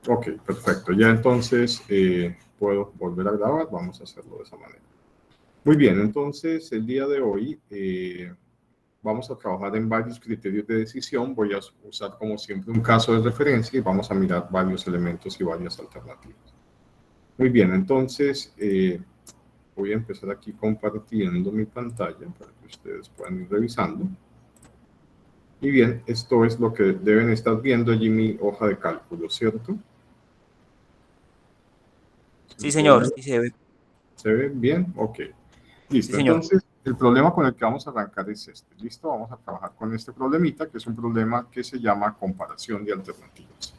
Ok, perfecto. Ya entonces puedo volver a grabar. Vamos a hacerlo de esa manera. Muy bien, entonces el día de hoy vamos a trabajar en varios criterios de decisión. Voy a usar como siempre un caso de referencia y vamos a mirar varios elementos y varias alternativas. Muy bien, entonces voy a empezar aquí compartiendo mi pantalla para que ustedes puedan ir revisando. Y bien, esto es lo que deben estar viendo allí mi hoja de cálculo, ¿cierto? Sí, señor, sí se ve. ¿Se ve bien? Ok. Sí, Listo, señor. entonces el problema con el que vamos a arrancar es este. Listo, vamos a trabajar con este problemita, que es un problema que se llama comparación de alternativas.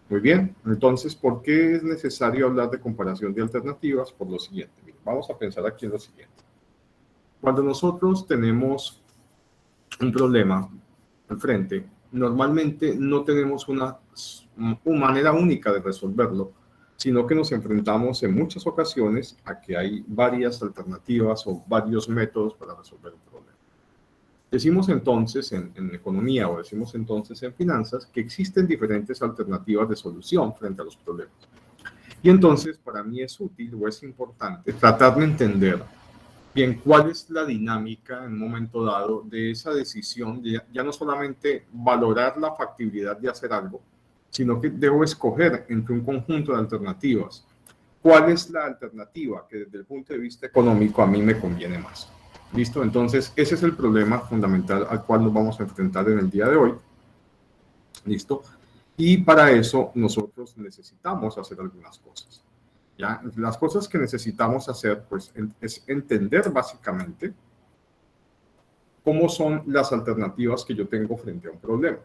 Muy bien, entonces, ¿por qué es necesario hablar de comparación de alternativas? Por lo siguiente, miren, vamos a pensar aquí en lo siguiente. Cuando nosotros tenemos un problema al frente, normalmente no tenemos una manera única de resolverlo, sino que nos enfrentamos en muchas ocasiones a que hay varias alternativas o varios métodos para resolver un problema. Decimos entonces en economía o decimos entonces en finanzas que existen diferentes alternativas de solución frente a los problemas. Y entonces para mí es útil o es importante tratar de entender bien cuál es la dinámica en un momento dado de esa decisión, de ya no solamente valorar la factibilidad de hacer algo, sino que debo escoger entre un conjunto de alternativas. ¿Cuál es la alternativa que desde el punto de vista económico a mí me conviene más? ¿Listo? Entonces, ese es el problema fundamental al cual nos vamos a enfrentar en el día de hoy. ¿Listo? Y para eso nosotros necesitamos hacer algunas cosas. ¿Ya? Las cosas que necesitamos hacer pues, es entender básicamente cómo son las alternativas que yo tengo frente a un problema.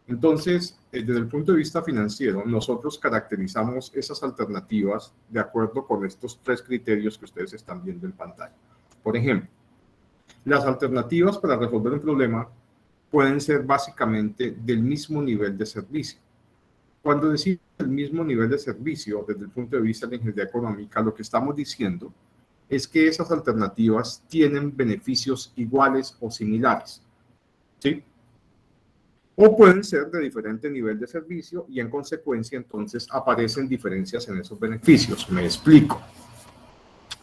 Entonces, desde el punto de vista financiero, nosotros caracterizamos esas alternativas de acuerdo con estos tres criterios que ustedes están viendo en pantalla. Por ejemplo, las alternativas para resolver un problema pueden ser básicamente del mismo nivel de servicio. Cuando decimos el mismo nivel de servicio desde el punto de vista de la ingeniería económica, lo que estamos diciendo es que esas alternativas tienen beneficios iguales o similares, ¿sí? O pueden ser de diferente nivel de servicio y en consecuencia entonces aparecen diferencias en esos beneficios. Me explico.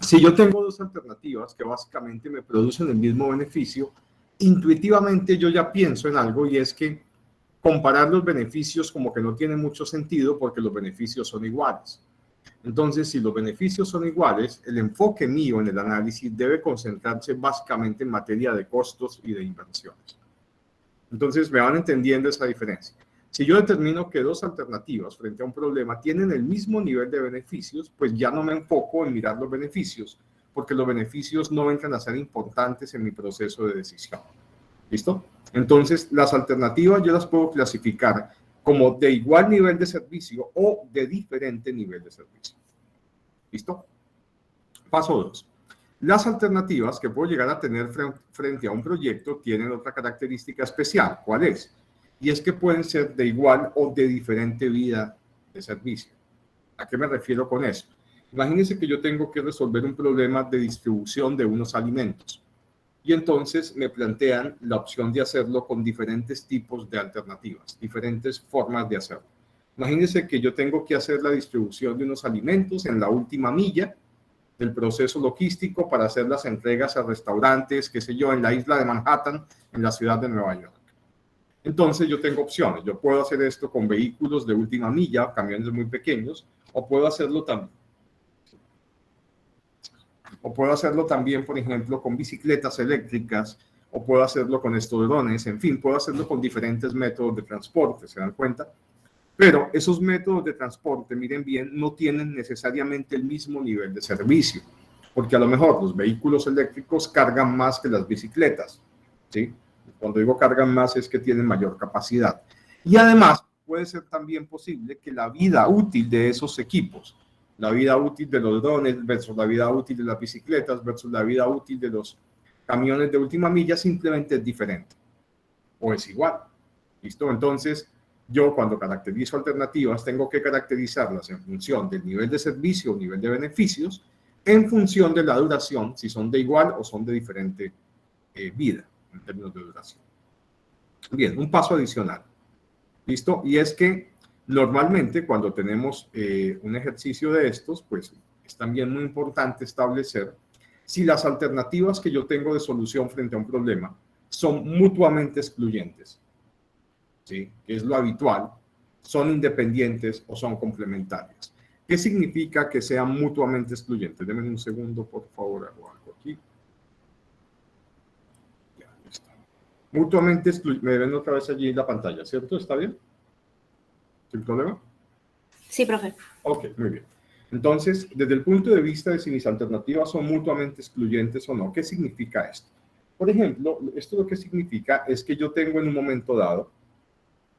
Si yo tengo dos alternativas que básicamente me producen el mismo beneficio, intuitivamente yo ya pienso en algo y es que comparar los beneficios como que no tiene mucho sentido porque los beneficios son iguales. Entonces, si los beneficios son iguales, el enfoque mío en el análisis debe concentrarse básicamente en materia de costos y de inversiones. Entonces, me van entendiendo esa diferencia. Si yo determino que dos alternativas frente a un problema tienen el mismo nivel de beneficios, pues ya no me enfoco en mirar los beneficios, porque los beneficios no entran a ser importantes en mi proceso de decisión. ¿Listo? Entonces, las alternativas yo las puedo clasificar como de igual nivel de servicio o de diferente nivel de servicio. ¿Listo? Paso 2. Las alternativas que puedo llegar a tener frente a un proyecto tienen otra característica especial. ¿Cuál es? Y es que pueden ser de igual o de diferente vida de servicio. ¿A qué me refiero con eso? Imagínense que yo tengo que resolver un problema de distribución de unos alimentos. Y entonces me plantean la opción de hacerlo con diferentes tipos de alternativas, diferentes formas de hacerlo. Imagínense que yo tengo que hacer la distribución de unos alimentos en la última milla del proceso logístico para hacer las entregas a restaurantes, qué sé yo, en la isla de Manhattan, en la ciudad de Nueva York. Entonces yo tengo opciones. Yo puedo hacer esto con vehículos de última milla, camiones muy pequeños, o puedo hacerlo también. O puedo hacerlo también, por ejemplo, con bicicletas eléctricas, o puedo hacerlo con estos drones, en fin, puedo hacerlo con diferentes métodos de transporte, ¿se dan cuenta? Pero esos métodos de transporte, miren bien, no tienen necesariamente el mismo nivel de servicio, porque a lo mejor los vehículos eléctricos cargan más que las bicicletas, ¿sí? Cuando digo cargan más es que tienen mayor capacidad. Y además puede ser también posible que la vida útil de esos equipos, la vida útil de los drones versus la vida útil de las bicicletas versus la vida útil de los camiones de última milla simplemente es diferente o es igual. ¿Listo? Entonces, yo cuando caracterizo alternativas tengo que caracterizarlas en función del nivel de servicio o nivel de beneficios, en función de la duración, si son de igual o son de diferente vida en términos de duración. Bien, un paso adicional. ¿Listo? Y es que Normalmente, cuando tenemos un ejercicio de estos, pues es también muy importante establecer si las alternativas que yo tengo de solución frente a un problema son mutuamente excluyentes, ¿sí? Que es lo habitual, son independientes o son complementarias. ¿Qué significa que sean mutuamente excluyentes? Denme un segundo, por favor, hago algo aquí. Ya está. Mutuamente excluyentes. Me ven otra vez allí en la pantalla, ¿cierto? ¿Está bien? ¿Sin problema? Sí, profe. Ok, muy bien. Entonces, desde el punto de vista de si mis alternativas son mutuamente excluyentes o no, ¿qué significa esto? Por ejemplo, esto lo que significa es que yo tengo en un momento dado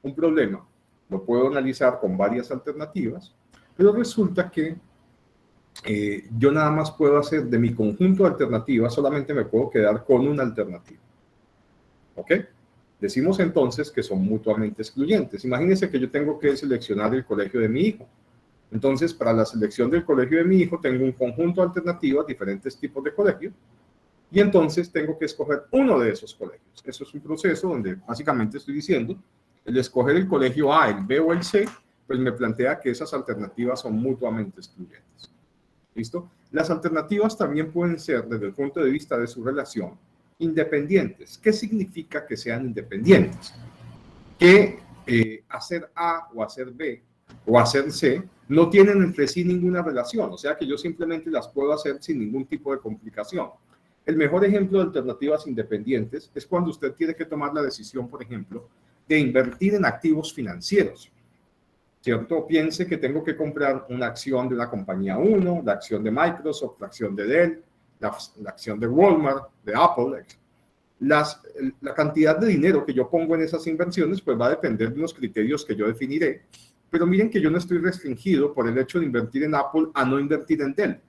un problema, lo puedo analizar con varias alternativas, pero resulta que yo nada más puedo hacer de mi conjunto de alternativas, solamente me puedo quedar con una alternativa. ¿Ok? Decimos entonces que son mutuamente excluyentes. Imagínense que yo tengo que seleccionar el colegio de mi hijo. Entonces, para la selección del colegio de mi hijo, tengo un conjunto de alternativas, diferentes tipos de colegios, y entonces tengo que escoger uno de esos colegios. Eso es un proceso donde básicamente estoy diciendo, el escoger el colegio A, el B o el C, pues me plantea que esas alternativas son mutuamente excluyentes. ¿Listo? Las alternativas también pueden ser, desde el punto de vista de su relación, independientes. ¿Qué significa que sean independientes? Que hacer A o hacer B o hacer C no tienen entre sí ninguna relación, o sea que yo simplemente las puedo hacer sin ningún tipo de complicación. El mejor ejemplo de alternativas independientes es cuando usted tiene que tomar la decisión, por ejemplo, de invertir en activos financieros, ¿cierto? Piense que tengo que comprar una acción de una compañía 1, la acción de Microsoft, la acción de Dell, la acción de Walmart, de Apple. La cantidad de dinero que yo pongo en esas inversiones pues va a depender de unos criterios que yo definiré, pero miren que yo no estoy restringido por el hecho de invertir en Apple a no invertir en Dell.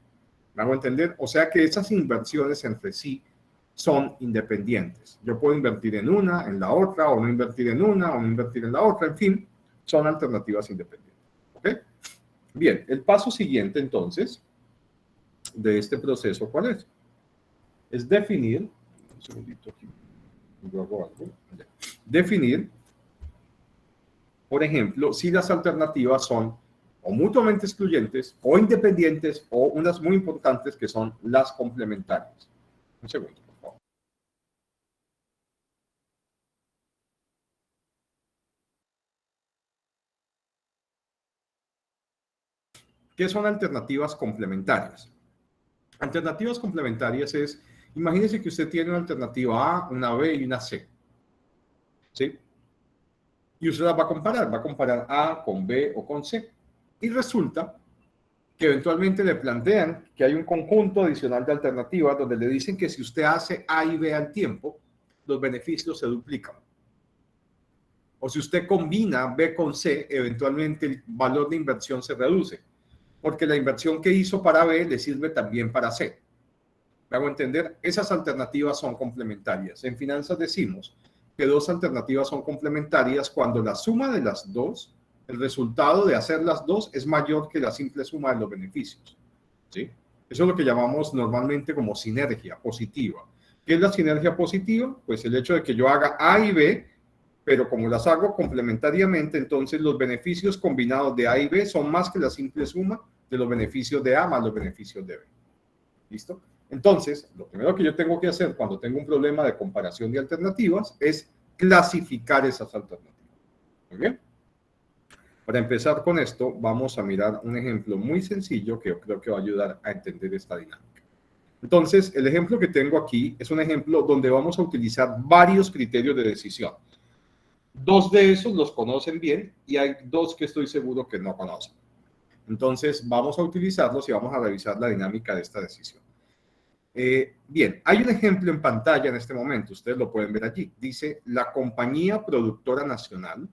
¿Me hago entender? O sea que esas inversiones entre sí son independientes. Yo puedo invertir en una, en la otra, o no invertir en una, o no invertir en la otra, en fin, son alternativas independientes. ¿Ok? Bien, el paso siguiente entonces de este proceso, ¿cuál es? Es definir, un segundito aquí, yo hago algo, definir, por ejemplo, si las alternativas son o mutuamente excluyentes, o independientes, o unas muy importantes que son las complementarias. Un segundo, por favor. ¿Qué son alternativas complementarias? Alternativas complementarias es, imagínese que usted tiene una alternativa A, una B y una C. ¿Sí? Y usted las va a comparar A con B o con C. Y resulta que eventualmente le plantean que hay un conjunto adicional de alternativas donde le dicen que si usted hace A y B al tiempo, los beneficios se duplican. O si usted combina B con C, eventualmente el valor de inversión se reduce, porque la inversión que hizo para B le sirve también para C. ¿Me hago entender? Esas alternativas son complementarias. En finanzas decimos que dos alternativas son complementarias cuando la suma de las dos, el resultado de hacer las dos es mayor que la simple suma de los beneficios. ¿Sí? Eso es lo que llamamos normalmente como sinergia positiva. ¿Qué es la sinergia positiva? Pues el hecho de que yo haga A y B, pero como las hago complementariamente, entonces los beneficios combinados de A y B son más que la simple suma de los beneficios de A más los beneficios de B. ¿Listo? Entonces, lo primero que yo tengo que hacer cuando tengo un problema de comparación de alternativas es clasificar esas alternativas. Muy bien. Para empezar con esto, vamos a mirar un ejemplo muy sencillo que yo creo que va a ayudar a entender esta dinámica. Entonces, el ejemplo que tengo aquí es un ejemplo donde vamos a utilizar varios criterios de decisión. Dos de esos los conocen bien y hay dos que estoy seguro que no conocen. Entonces, vamos a utilizarlos y vamos a revisar la dinámica de esta decisión. Bien, hay un ejemplo en pantalla en este momento, ustedes lo pueden ver allí. Dice, la compañía productora nacional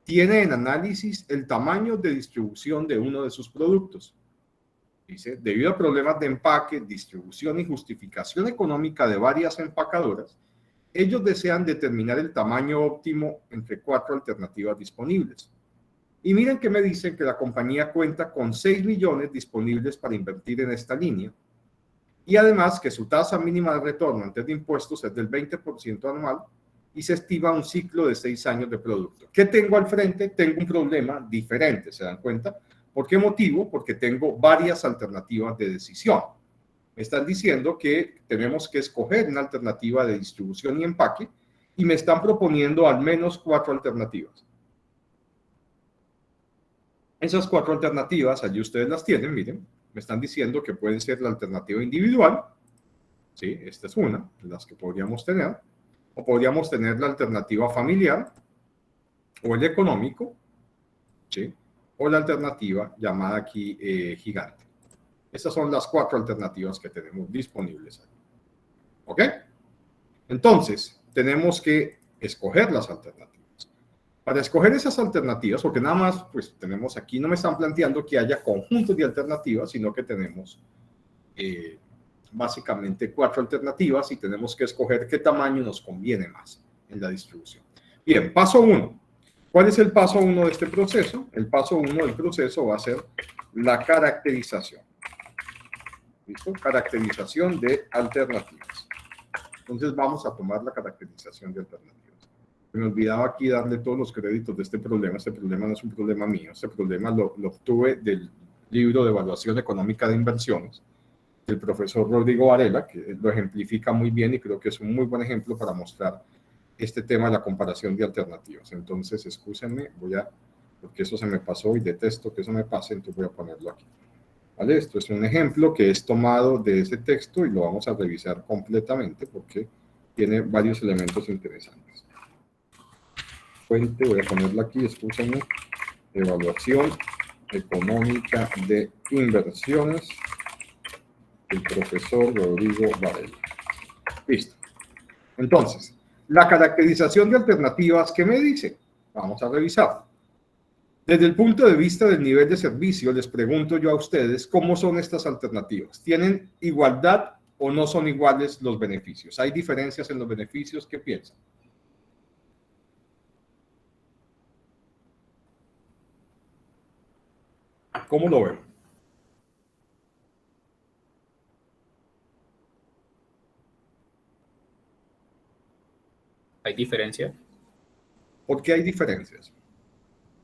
tiene en análisis el tamaño de distribución de uno de sus productos. Dice, debido a problemas de empaque, distribución y justificación económica de varias empacadoras, ellos desean determinar el tamaño óptimo entre 4 alternativas disponibles. Y miren que me dicen que la compañía cuenta con 6 millones disponibles para invertir en esta línea. Y además que su tasa mínima de retorno antes de impuestos es del 20% anual y se estima un ciclo de 6 años de producto. ¿Qué tengo al frente? Tengo un problema diferente, ¿se dan cuenta? ¿Por qué motivo? Porque tengo varias alternativas de decisión. Me están diciendo que tenemos que escoger una alternativa de distribución y empaque y me están proponiendo al menos 4 alternativas. Esas 4 alternativas, allí ustedes las tienen, miren, me están diciendo que pueden ser la alternativa individual, ¿sí? Esta es una de las que podríamos tener, o podríamos tener la alternativa familiar, o el económico, ¿sí? O la alternativa llamada aquí gigante. Estas son las 4 alternativas que tenemos disponibles ahí. ¿Ok? Entonces, tenemos que escoger las alternativas. Para escoger esas alternativas, porque nada más, pues tenemos aquí, no me están planteando que haya conjuntos de alternativas, sino que tenemos básicamente 4 alternativas y tenemos que escoger qué tamaño nos conviene más en la distribución. Bien, paso 1. ¿Cuál es el paso 1 de este proceso? El paso 1 del proceso va a ser la caracterización. ¿Listo? Caracterización de alternativas. Entonces vamos a tomar la caracterización de alternativas. Me olvidaba aquí darle todos los créditos de este problema. Este problema no es un problema mío. Este problema lo obtuve del libro de evaluación económica de inversiones del profesor Rodrigo Varela, que lo ejemplifica muy bien y creo que es un muy buen ejemplo para mostrar este tema de la comparación de alternativas. Entonces, excúsenme, porque eso se me pasó y detesto que eso me pase, entonces voy a ponerlo aquí. ¿Vale? Esto es un ejemplo que es tomado de ese texto y lo vamos a revisar completamente porque tiene varios elementos interesantes. Fuente, voy a ponerla aquí, excúsenme, evaluación económica de inversiones, el profesor Rodrigo Varela. Listo. Entonces, la caracterización de alternativas, ¿qué me dice? Vamos a revisar. Desde el punto de vista del nivel de servicio, les pregunto yo a ustedes, ¿cómo son estas alternativas? ¿Tienen igualdad o no son iguales los beneficios? ¿Hay diferencias en los beneficios? ¿Qué piensan? ¿Cómo lo ven? ¿Hay diferencia? ¿Por qué hay diferencias?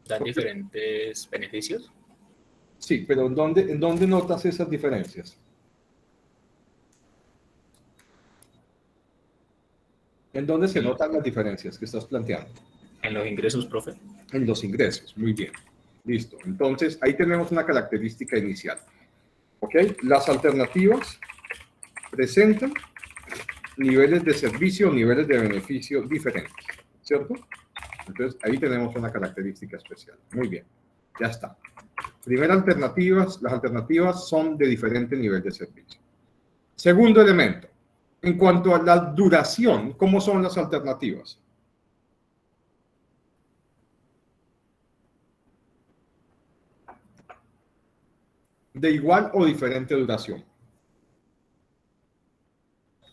¿Dan diferentes beneficios? Sí, pero ¿en dónde notas esas diferencias? ¿En dónde se notan las diferencias que estás planteando? ¿En los ingresos, profe? En los ingresos, muy bien. Listo. Entonces, ahí tenemos una característica inicial. ¿Ok? Las alternativas presentan niveles de servicio, niveles de beneficio diferentes, ¿cierto? Entonces, ahí tenemos una característica especial. Muy bien, ya está. Primera alternativa, las alternativas son de diferente nivel de servicio. Segundo elemento, en cuanto a la duración, ¿cómo son las alternativas? ¿De igual o diferente duración?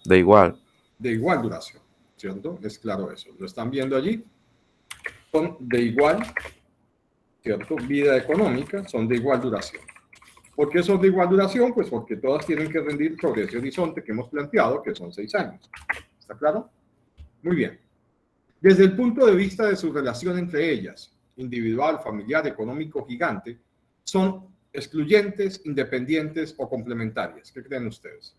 De igual. De igual duración, ¿cierto? Es claro eso. ¿Lo están viendo allí? Son de igual, ¿cierto? Vida económica, son de igual duración. ¿Por qué son de igual duración? Pues porque todas tienen que rendir sobre ese horizonte que hemos planteado, que son 6 años. ¿Está claro? Muy bien. Desde el punto de vista de su relación entre ellas, individual, familiar, económico, gigante, ¿son excluyentes, independientes o complementarias? ¿Qué creen ustedes?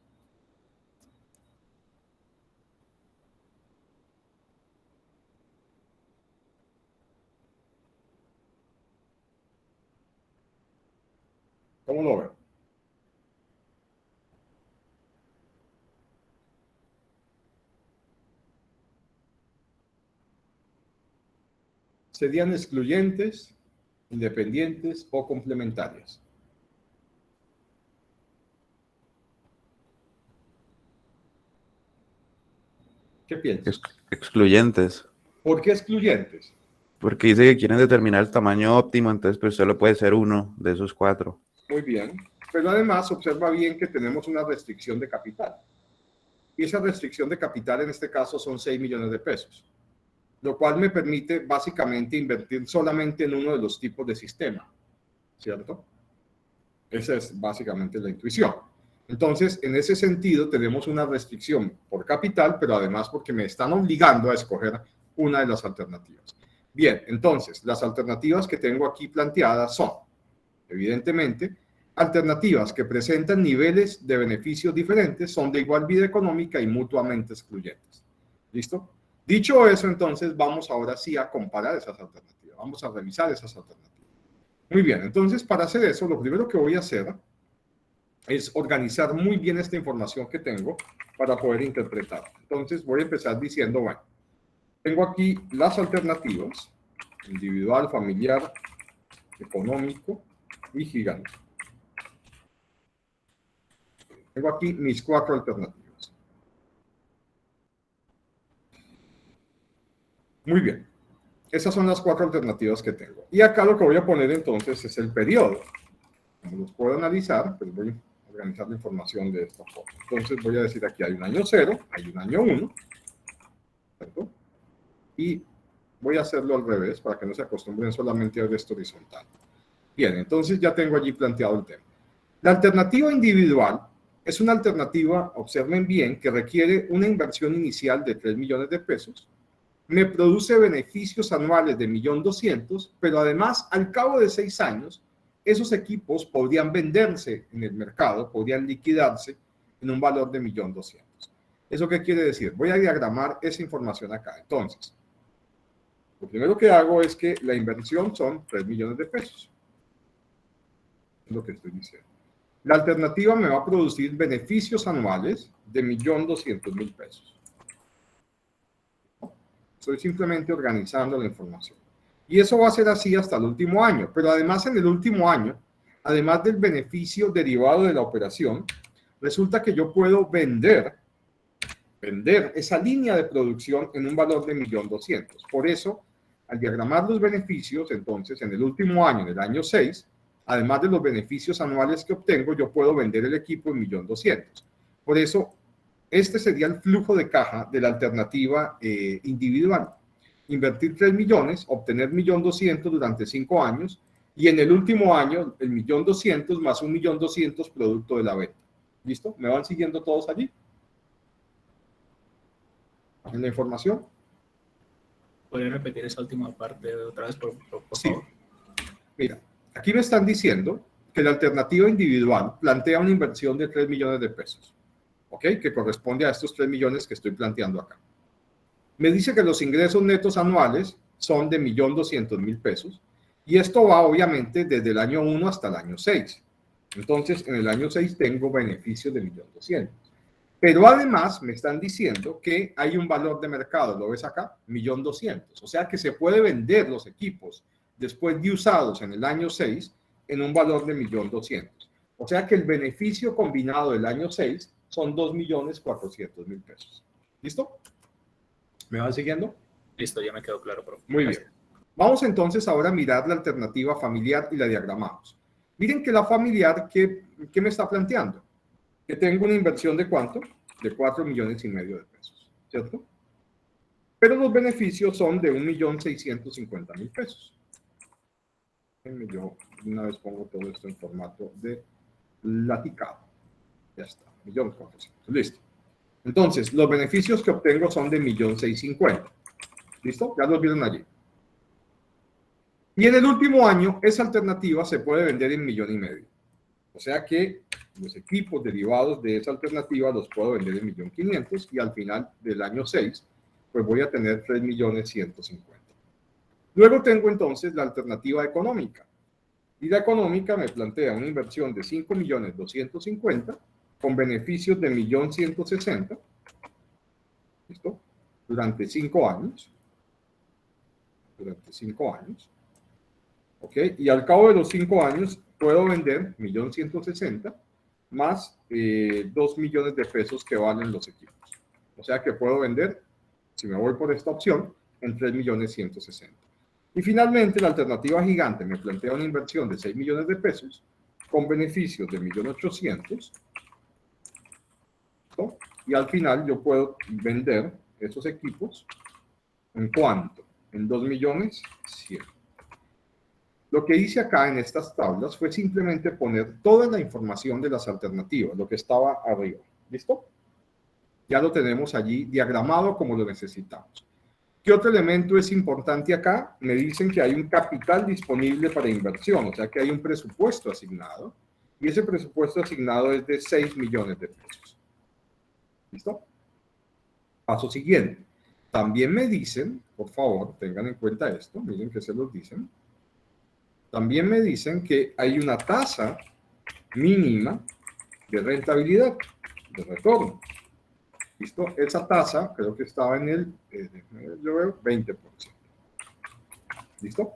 ¿Cómo lo ven? ¿Serían excluyentes, independientes o complementarias? ¿Qué piensas? Excluyentes. ¿Por qué excluyentes? Porque dice que quieren determinar el tamaño óptimo, entonces pues solo puede ser uno de esos 4. Muy bien. Pero además observa bien que tenemos una restricción de capital. Y esa restricción de capital en este caso son 6 millones de pesos. Lo cual me permite básicamente invertir solamente en uno de los tipos de sistema. ¿Cierto? Esa es básicamente la intuición. Entonces, en ese sentido, tenemos una restricción por capital, pero además porque me están obligando a escoger una de las alternativas. Bien, entonces, las alternativas que tengo aquí planteadas son, evidentemente, alternativas que presentan niveles de beneficios diferentes, son de igual vida económica y mutuamente excluyentes. ¿Listo? Dicho eso, entonces, vamos ahora sí a comparar esas alternativas. Vamos a revisar esas alternativas. Muy bien, entonces, para hacer eso, lo primero que voy a hacer es organizar muy bien esta información que tengo para poder interpretar. Entonces voy a empezar diciendo, bueno, tengo aquí las alternativas, individual, familiar, económico y gigante. Tengo aquí mis 4 alternativas. Muy bien, esas son las 4 alternativas que tengo. Y acá lo que voy a poner entonces es el periodo. Como los puedo analizar, pues voy a organizar la información de esta forma. Entonces voy a decir aquí hay un año 0, hay un año 1, ¿cierto? Y voy a hacerlo al revés para que no se acostumbren solamente a ver esto horizontal. Bien, entonces ya tengo allí planteado el tema. La alternativa individual es una alternativa, observen bien, que requiere una inversión inicial de 3 millones de pesos, me produce beneficios anuales de 1.200.000, pero además al cabo de 6 años, esos equipos podrían venderse en el mercado, podrían liquidarse en un valor de 1.200.000. ¿Eso qué quiere decir? Voy a diagramar esa información acá. Entonces, lo primero que hago es que la inversión son 3 millones de pesos. Es lo que estoy diciendo. La alternativa me va a producir beneficios anuales de 1.200.000 pesos. Estoy simplemente organizando la información. Y eso va a ser así hasta el último año. Pero además en el último año, además del beneficio derivado de la operación, resulta que yo puedo vender esa línea de producción en un valor de 1.200.000. Por eso, al diagramar los beneficios, entonces, en el último año, en el año 6, además de los beneficios anuales que obtengo, yo puedo vender el equipo en 1.200.000. Por eso, este sería el flujo de caja de la alternativa individual. Invertir 3 millones, obtener 1.200.000 durante 5 años, y en el último año, el 1.200.000 más 1.200.000 producto de la venta. ¿Listo? ¿Me van siguiendo todos allí? ¿En la información? ¿Puedes repetir esa última parte otra vez, por Sí. favor? Mira, aquí me están diciendo que la alternativa individual plantea una inversión de 3 millones de pesos, ¿ok? Que corresponde a estos 3 millones que estoy planteando acá. Me dice que los ingresos netos anuales son de 1.200.000 pesos y esto va obviamente desde el año 1 hasta el año 6. Entonces, en el año 6 tengo beneficios de 1.200.000. Pero además me están diciendo que hay un valor de mercado, ¿lo ves acá? 1.200.000. O sea que se puede vender los equipos después de usados en el año 6 en un valor de 1.200.000. O sea que el beneficio combinado del año 6 son 2.400.000 pesos. ¿Listo? ¿Me van siguiendo? Listo, ya me quedó claro, profe. Muy bien. Vamos entonces ahora a mirar la alternativa familiar y la diagramamos. Miren que la familiar, ¿qué me está planteando? Que tengo una inversión de ¿cuánto? De 4,5 millones de pesos, ¿cierto? Pero los beneficios son de 1.650.000 pesos. Yo una vez pongo todo esto en formato de platicado. Ya está, 1.400.000. Listo. Entonces, los beneficios que obtengo son de 1.650.000. ¿Listo? Ya los vieron allí. Y en el último año, esa alternativa se puede vender en 1,5 millones. O sea que los equipos derivados de esa alternativa los puedo vender en 1.500.000 y al final del año 6, pues voy a tener 3.150.000. Luego tengo entonces la alternativa económica. Y la económica me plantea una inversión de 5.250.000 con beneficios de 1.160.000. ¿Listo? Durante 5 años. Durante 5 años. ¿Ok? Y al cabo de los 5 años puedo vender 1.160.000 más 2 millones de pesos que valen los equipos. O sea que puedo vender, si me voy por esta opción, en 3.160.000. Y finalmente la alternativa gigante me plantea una inversión de 6 millones de pesos con beneficios de 1.800.000. ¿No? Y al final yo puedo vender esos equipos en ¿cuánto? En 2.100.000. Lo que hice acá en estas tablas fue simplemente poner toda la información de las alternativas, lo que estaba arriba. ¿Listo? Ya lo tenemos allí diagramado como lo necesitamos. ¿Qué otro elemento es importante acá? Me dicen que hay un capital disponible para inversión, o sea que hay un presupuesto asignado, y ese presupuesto asignado es de 6 millones de pesos. ¿Listo? Paso siguiente. También me dicen, por favor, tengan en cuenta esto, miren que se los dicen. También me dicen que hay una tasa mínima de rentabilidad, de retorno. ¿Listo? Esa tasa creo que estaba en el, yo veo, 20%. ¿Listo?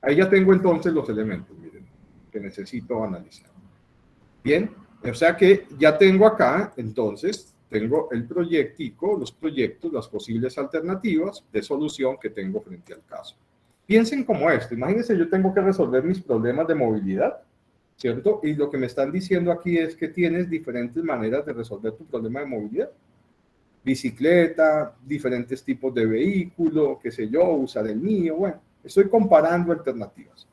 Ahí ya tengo entonces los elementos, miren, que necesito analizar. Bien, o sea que ya tengo acá, entonces, tengo el proyectico, los proyectos, las posibles alternativas de solución que tengo frente al caso. Piensen como esto, imagínense, yo tengo que resolver mis problemas de movilidad, ¿cierto? Y lo que me están diciendo aquí es que tienes diferentes maneras de resolver tu problema de movilidad. Bicicleta, diferentes tipos de vehículo, qué sé yo, usar el mío, bueno, estoy comparando alternativas.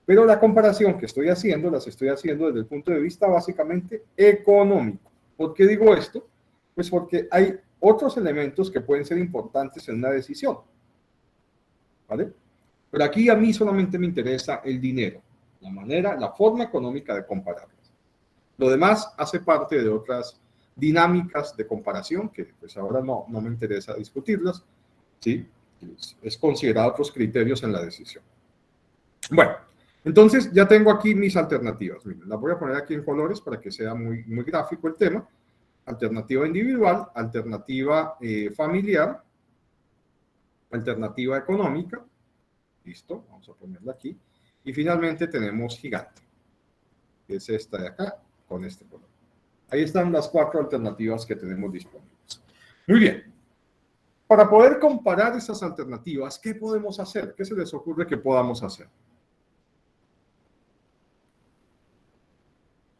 Pero la comparación que estoy haciendo, las estoy haciendo desde el punto de vista básicamente económico. ¿Por qué digo esto? Pues porque hay otros elementos que pueden ser importantes en una decisión. ¿Vale? Pero aquí a mí solamente me interesa el dinero, la manera, la forma económica de compararlas. Lo demás hace parte de otras dinámicas de comparación que pues ahora no me interesa discutirlas, ¿sí? Es considerar otros criterios en la decisión. Bueno, entonces ya tengo aquí mis alternativas. Miren, las voy a poner aquí en colores para que sea muy gráfico el tema. Alternativa individual, alternativa familiar, alternativa económica. Listo, vamos a ponerla aquí. Y finalmente tenemos gigante, que es esta de acá, con este color. Ahí están las 4 alternativas que tenemos disponibles. Muy bien. Para poder comparar estas alternativas, ¿qué podemos hacer? ¿Qué se les ocurre que podamos hacer?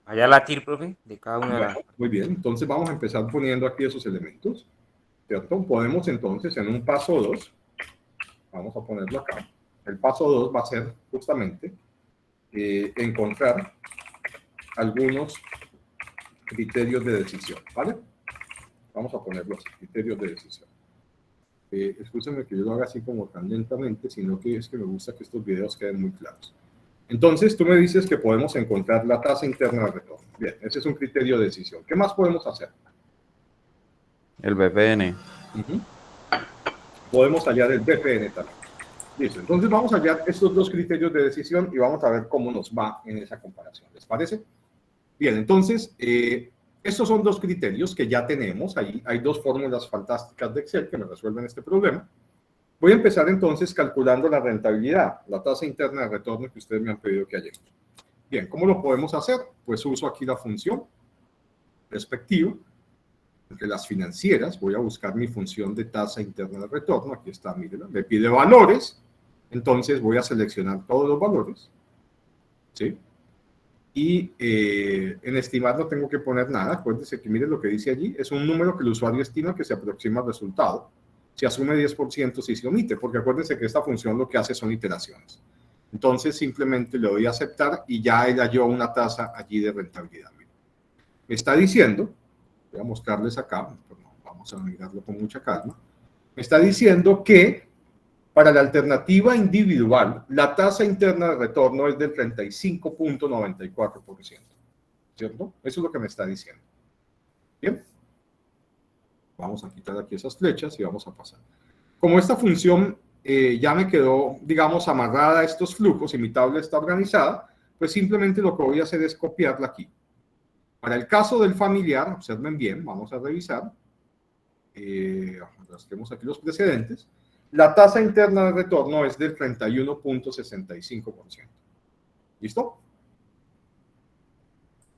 Allá la TIR, profe, de cada una de las... Muy bien, entonces vamos a empezar poniendo aquí esos elementos, ¿cierto? Podemos entonces en un paso 2, vamos a ponerlo acá, el paso 2 va a ser justamente encontrar algunos criterios de decisión, ¿vale? Vamos a poner los criterios de decisión. Escúchenme que yo lo haga así como tan lentamente, sino que es que me gusta que estos videos queden muy claros. Entonces, tú me dices que podemos encontrar la tasa interna de retorno. Bien, ese es un criterio de decisión. ¿Qué más podemos hacer? El BPN. Podemos hallar el BPN también. Listo, entonces vamos a hallar estos 2 criterios de decisión y vamos a ver cómo nos va en esa comparación. ¿Les parece? Bien, entonces, estos son 2 criterios que ya tenemos. Ahí hay 2 fórmulas fantásticas de Excel que me resuelven este problema. Voy a empezar entonces calculando la rentabilidad, la tasa interna de retorno que ustedes me han pedido que hallemos. Bien, ¿cómo lo podemos hacer? Pues uso aquí la función respectiva entre las financieras. Voy a buscar mi función de tasa interna de retorno. Aquí está, mírenla. Me pide valores. Entonces voy a seleccionar todos los valores. ¿Sí? Y en estimar no tengo que poner nada. Acuérdense que miren lo que dice allí. Es un número que el usuario estima que se aproxima al resultado. Si asume 10%, si se omite, porque acuérdense que esta función lo que hace son iteraciones. Entonces simplemente le doy a aceptar y ya él halló una tasa allí de rentabilidad. Me está diciendo, voy a mostrarles acá, vamos a mirarlo con mucha calma, me está diciendo que para la alternativa individual, la tasa interna de retorno es del 35.94%, ¿cierto? Eso es lo que me está diciendo. Bien. Vamos a quitar aquí esas flechas y vamos a pasar. Como esta función ya me quedó, digamos, amarrada a estos flujos y mi tabla está organizada, pues simplemente lo que voy a hacer es copiarla aquí. Para el caso del familiar, observen bien, vamos a revisar, rasquemos aquí los precedentes, la tasa interna de retorno es del 31.65%. ¿Listo?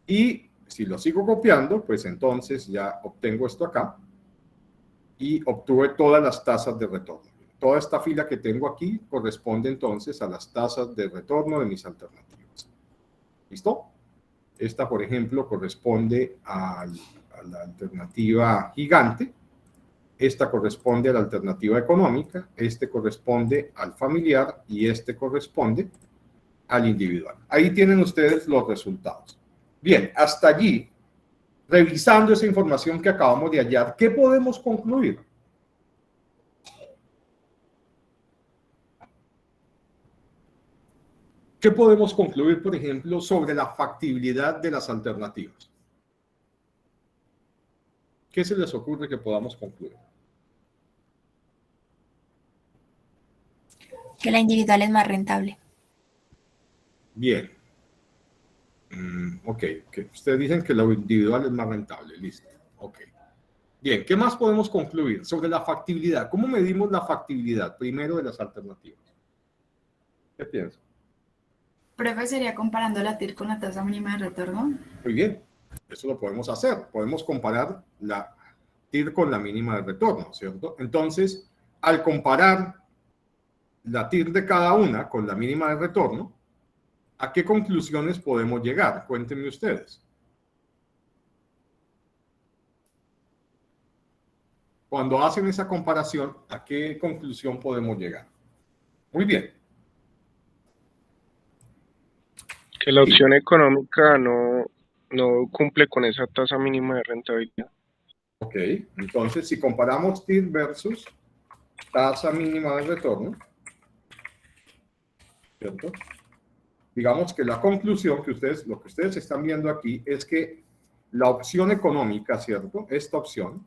Y si lo sigo copiando, pues entonces ya obtengo esto acá y obtuve todas las tasas de retorno. Toda esta fila que tengo aquí corresponde entonces a las tasas de retorno de mis alternativas. ¿Listo? Esta, por ejemplo, corresponde a la alternativa gigante. Esta corresponde a la alternativa económica. Este corresponde al familiar y este corresponde al individual. Ahí tienen ustedes los resultados. Bien, hasta allí, revisando esa información que acabamos de hallar, ¿qué podemos concluir? ¿Qué podemos concluir, por ejemplo, sobre la factibilidad de las alternativas? ¿Qué se les ocurre que podamos concluir? Que la individual es más rentable. Bien. Ok. Ustedes dicen que lo individual es más rentable. Listo. Ok. Bien. ¿Qué más podemos concluir sobre la factibilidad? ¿Cómo medimos la factibilidad primero de las alternativas? ¿Qué piensan? Profe, ¿sería comparando la TIR con la tasa mínima de retorno? Muy bien. Eso lo podemos hacer. Podemos comparar la TIR con la mínima de retorno, ¿cierto? Entonces, al comparar la TIR de cada una con la mínima de retorno, ¿a qué conclusiones podemos llegar? Cuéntenme ustedes. Cuando hacen esa comparación, ¿a qué conclusión podemos llegar? Muy bien. Que la opción económica no cumple con esa tasa mínima de rentabilidad. Ok, entonces si comparamos TIR versus tasa mínima de retorno, ¿cierto? Digamos que la conclusión que lo que ustedes están viendo aquí es que la opción económica, ¿cierto? Esta opción,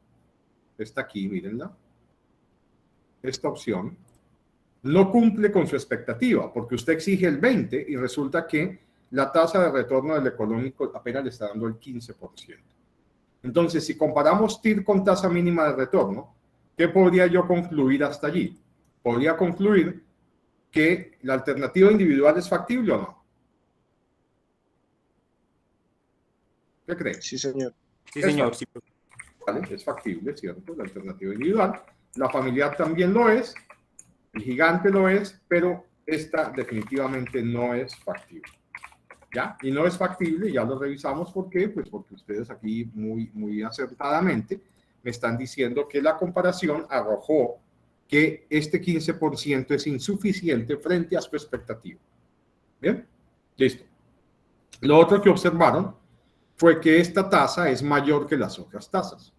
está aquí, mírenla. Esta opción no cumple con su expectativa, porque usted exige el 20 y resulta que la tasa de retorno del económico apenas le está dando el 15%. Entonces, si comparamos TIR con tasa mínima de retorno, ¿qué podría yo concluir hasta allí? Podría concluir que la alternativa individual es factible o no. ¿Qué creen? Sí, señor. Sí, señor. Sí. ¿Vale? Es factible, ¿cierto? La alternativa individual. La familiar también lo es, el gigante lo es, pero esta definitivamente no es factible. ¿Ya? Y no es factible, ya lo revisamos. ¿Por qué? Pues porque ustedes aquí muy acertadamente me están diciendo que la comparación arrojó que este 15% es insuficiente frente a su expectativa. ¿Bien? Listo. Lo otro que observaron fue que esta tasa es mayor que las otras tasas.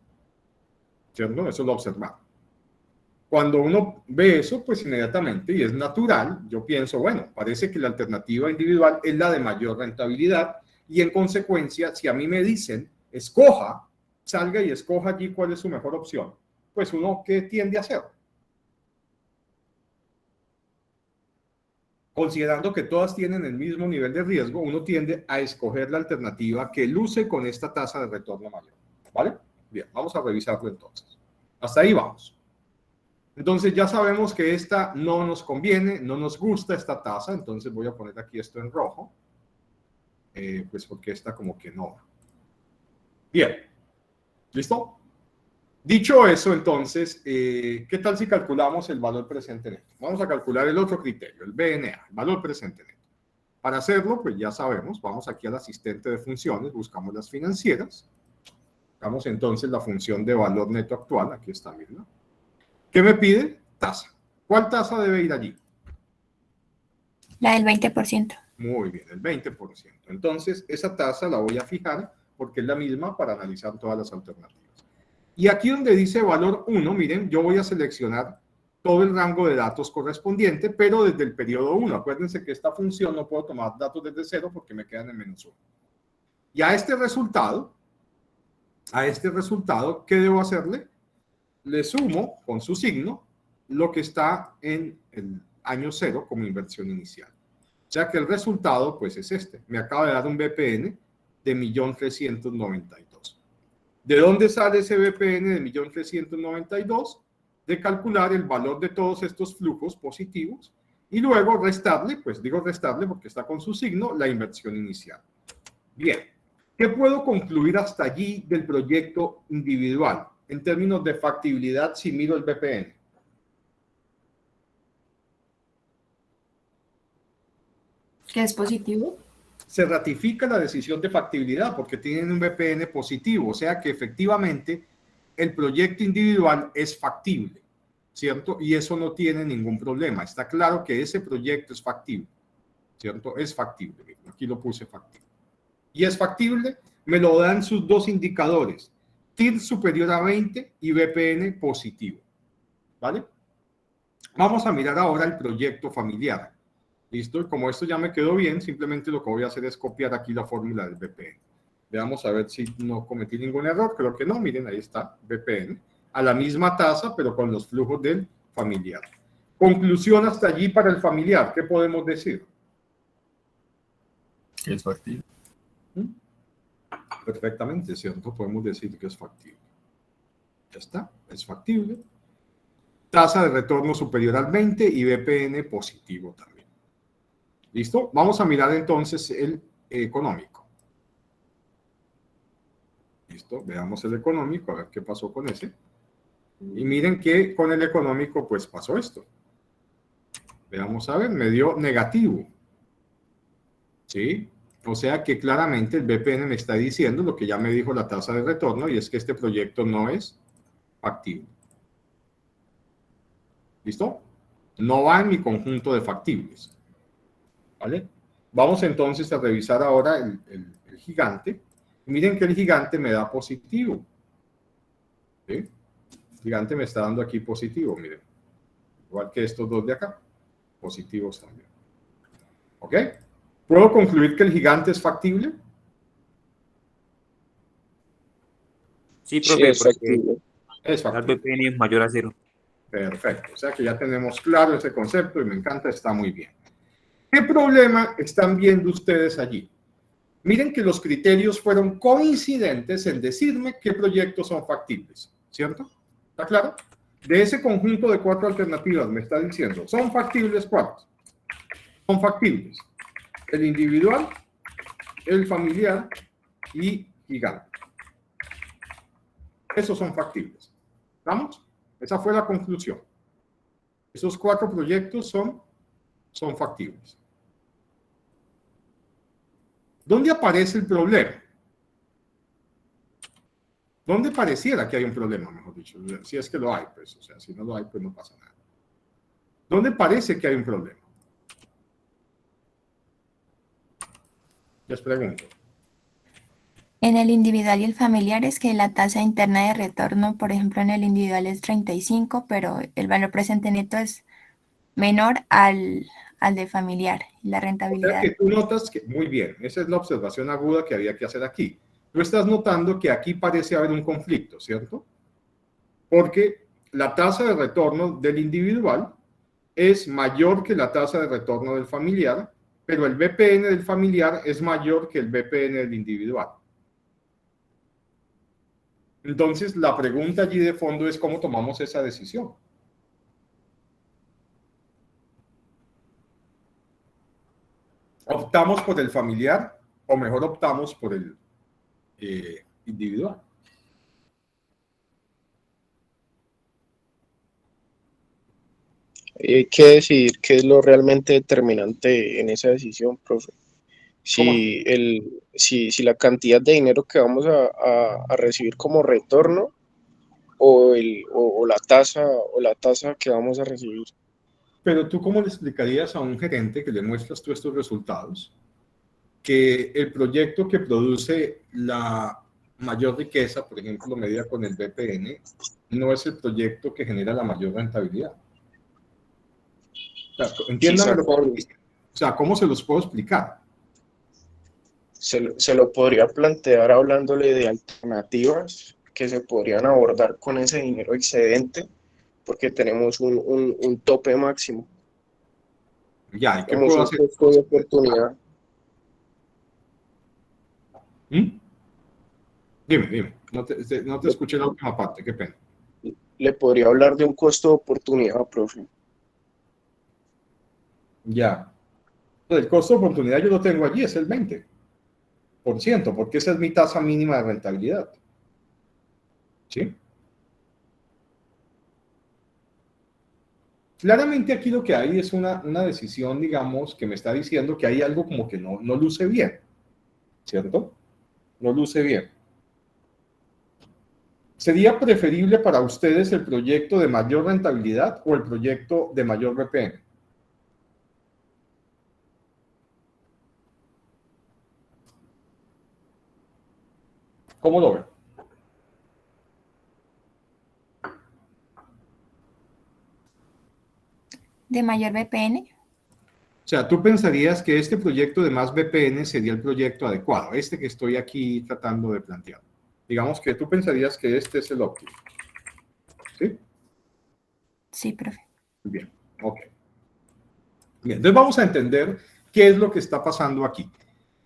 ¿Cierto? Eso lo observaron. Cuando uno ve eso, pues inmediatamente, y es natural, yo pienso, bueno, parece que la alternativa individual es la de mayor rentabilidad, y en consecuencia, si a mí me dicen, escoja, salga y escoja allí cuál es su mejor opción, pues uno, ¿qué tiende a hacer? Considerando que todas tienen el mismo nivel de riesgo, uno tiende a escoger la alternativa que luce con esta tasa de retorno mayor. ¿Vale? Bien, vamos a revisarlo entonces. Hasta ahí vamos. Entonces ya sabemos que esta no nos conviene, no nos gusta esta tasa, entonces voy a poner aquí esto en rojo, pues porque esta como que no va. Bien, ¿listo? Dicho eso, entonces, ¿qué tal si calculamos el valor presente neto? Vamos a calcular el otro criterio, el BNA, el valor presente neto. Para hacerlo, pues ya sabemos, vamos aquí al asistente de funciones, buscamos las financieras, buscamos entonces la función de valor neto actual, aquí está, miren. ¿Qué me pide? Tasa. ¿Cuál tasa debe ir allí? La del 20%. Muy bien, el 20%. Entonces, esa tasa la voy a fijar porque es la misma para analizar todas las alternativas. Y aquí donde dice valor 1, miren, yo voy a seleccionar todo el rango de datos correspondiente, pero desde el periodo 1. Acuérdense que esta función no puedo tomar datos desde 0 porque me quedan en menos 1. Y a este resultado, ¿qué debo hacerle? Le sumo con su signo lo que está en el año 0 como inversión inicial. O sea que el resultado pues es este. Me acaba de dar un BPN de 1.392.000. ¿De dónde sale ese BPN de 1.392.000? De calcular el valor de todos estos flujos positivos y luego restarle, pues digo restarle porque está con su signo, la inversión inicial. Bien, ¿qué puedo concluir hasta allí del proyecto individual en términos de factibilidad si miro el BPN? ¿Que es positivo? Se ratifica la decisión de factibilidad porque tienen un BPN positivo, o sea que efectivamente el proyecto individual es factible, ¿cierto? Y eso no tiene ningún problema. Está claro que ese proyecto es factible, ¿cierto? Es factible, miren, aquí lo puse factible. Y es factible, me lo dan sus dos indicadores, TIR superior a 20 y BPN positivo, ¿vale? Vamos a mirar ahora el proyecto familiar. ¿Listo? Y como esto ya me quedó bien, simplemente lo que voy a hacer es copiar aquí la fórmula del BPN. Veamos a ver si no cometí ningún error. Creo que no. Miren, ahí está, BPN. A la misma tasa, pero con los flujos del familiar. Conclusión hasta allí para el familiar. ¿Qué podemos decir? Es factible. Perfectamente, ¿cierto? Podemos decir que es factible. Ya está, es factible. Tasa de retorno superior al 20 y BPN positivo también. ¿Listo? Vamos a mirar entonces el económico. ¿Listo? Veamos el económico, a ver qué pasó con ese. Y miren que con el económico pues pasó esto. Veamos a ver, me dio negativo. ¿Sí? O sea que claramente el BPN me está diciendo lo que ya me dijo la tasa de retorno y es que este proyecto no es factible. ¿Listo? No va en mi conjunto de factibles. ¿Vale? Vamos entonces a revisar ahora el gigante. Miren que el gigante me da positivo. ¿Sí? El gigante me está dando aquí positivo, miren. Igual que estos dos de acá. Positivos también. ¿Ok? ¿Puedo concluir que el gigante es factible? Sí, Sí, profe, es porque factible. Es el factible. BPN es mayor a 0. Perfecto. O sea que ya tenemos claro ese concepto y me encanta, está muy bien. ¿Qué problema están viendo ustedes allí? Miren que los criterios fueron coincidentes en decirme qué proyectos son factibles, ¿cierto? ¿Está claro? De ese conjunto de 4 alternativas me está diciendo, ¿son factibles cuáles? Son factibles el individual, el familiar y gigante. Esos son factibles. ¿Vamos? Esa fue la conclusión. Esos 4 proyectos son factibles. ¿Dónde aparece el problema? ¿Dónde pareciera que hay un problema, mejor dicho? Si es que lo hay, pues, o sea, si no lo hay, pues no pasa nada. ¿Dónde parece que hay un problema? Les pregunto. En el individual y el familiar es que la tasa interna de retorno, por ejemplo, en el individual es 35, pero el valor presente neto es menor al de familiar, la O sea rentabilidad. que tú notas que, muy bien, esa es la observación aguda que había que hacer aquí. Tú estás notando que aquí parece haber un conflicto, ¿cierto? Porque la tasa de retorno del individual es mayor que la tasa de retorno del familiar, pero el BPN del familiar es mayor que el BPN del individual. Entonces, la pregunta allí de fondo es cómo tomamos esa decisión. ¿Optamos por el familiar o mejor optamos por el individual? Hay que decidir qué es lo realmente determinante en esa decisión, profe. Si la cantidad de dinero que vamos a recibir como retorno o la tasa que vamos a recibir. Pero tú, ¿cómo le explicarías a un gerente que le muestras tú estos resultados que el proyecto que produce la mayor riqueza, por ejemplo, medida con el BPN, no es el proyecto que genera la mayor rentabilidad? O sea, entiéndame lo que estoy diciendo. O sea, ¿cómo se los puedo explicar? Se lo podría plantear hablándole de alternativas que se podrían abordar con ese dinero excedente, porque tenemos un tope máximo. Ya, ¿y qué Tenemos puedo un hacer? costo de oportunidad. Dime. No te escuché la última parte, qué pena. Le podría hablar de un costo de oportunidad, profe. Ya. El costo de oportunidad yo lo tengo allí, es el 20%, porque esa es mi tasa mínima de rentabilidad. ¿Sí? Claramente aquí lo que hay es una decisión, digamos, que me está diciendo que hay algo como que no luce bien, ¿cierto? No luce bien. ¿Sería preferible para ustedes el proyecto de mayor rentabilidad o el proyecto de mayor BPN? ¿Cómo lo ven? De mayor VPN. O sea, tú pensarías que este proyecto de más VPN sería el proyecto adecuado, este que estoy aquí tratando de plantear. Digamos que tú pensarías que este es el óptimo. ¿Sí? Sí, profe. Bien, ok. Bien, entonces vamos a entender qué es lo que está pasando aquí.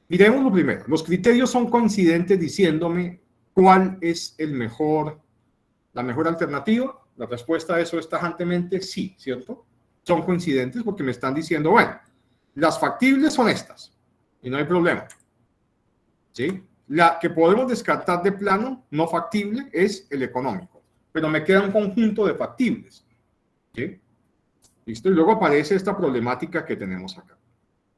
Miremos lo primero. Los criterios son coincidentes diciéndome cuál es la mejor alternativa. La respuesta a eso es tajantemente sí, ¿cierto? Son coincidentes porque me están diciendo, bueno, las factibles son estas y no hay problema. ¿Sí? La que podemos descartar de plano no factible es el económico, pero me queda un conjunto de factibles. ¿Sí? ¿Listo? Y luego aparece esta problemática que tenemos acá.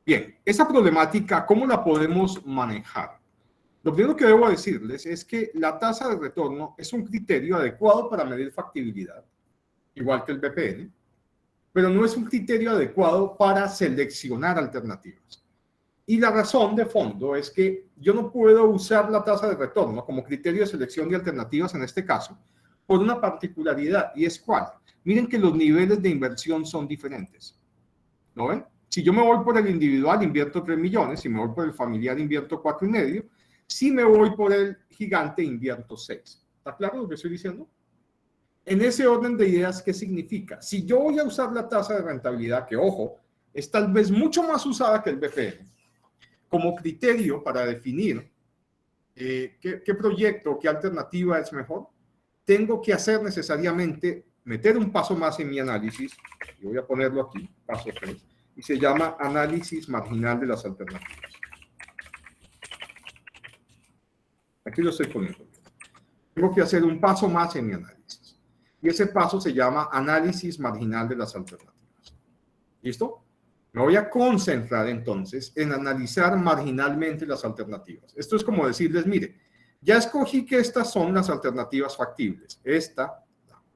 Bien, esa problemática, ¿cómo la podemos manejar? Lo primero que debo decirles es que la tasa de retorno es un criterio adecuado para medir factibilidad, igual que el VPN, pero no es un criterio adecuado para seleccionar alternativas. Y la razón de fondo es que yo no puedo usar la tasa de retorno como criterio de selección de alternativas en este caso, por una particularidad, y es cuál. Miren que los niveles de inversión son diferentes. ¿Lo ven? Si yo me voy por el individual, invierto 3 millones. Si me voy por el familiar, invierto 4,5. Si me voy por el gigante, invierto 6. ¿Está claro lo que estoy diciendo? En ese orden de ideas, ¿qué significa? Si yo voy a usar la tasa de rentabilidad, que ojo, es tal vez mucho más usada que el BPM, como criterio para definir qué proyecto, qué alternativa es mejor, tengo que hacer necesariamente meter un paso más en mi análisis, y voy a ponerlo aquí, paso 3, y se llama análisis marginal de las alternativas. Aquí lo estoy poniendo. Tengo que hacer un paso más en mi análisis. Y ese paso se llama análisis marginal de las alternativas. ¿Listo? Me voy a concentrar entonces en analizar marginalmente las alternativas. Esto es como decirles, mire, ya escogí que estas son las alternativas factibles. Esta,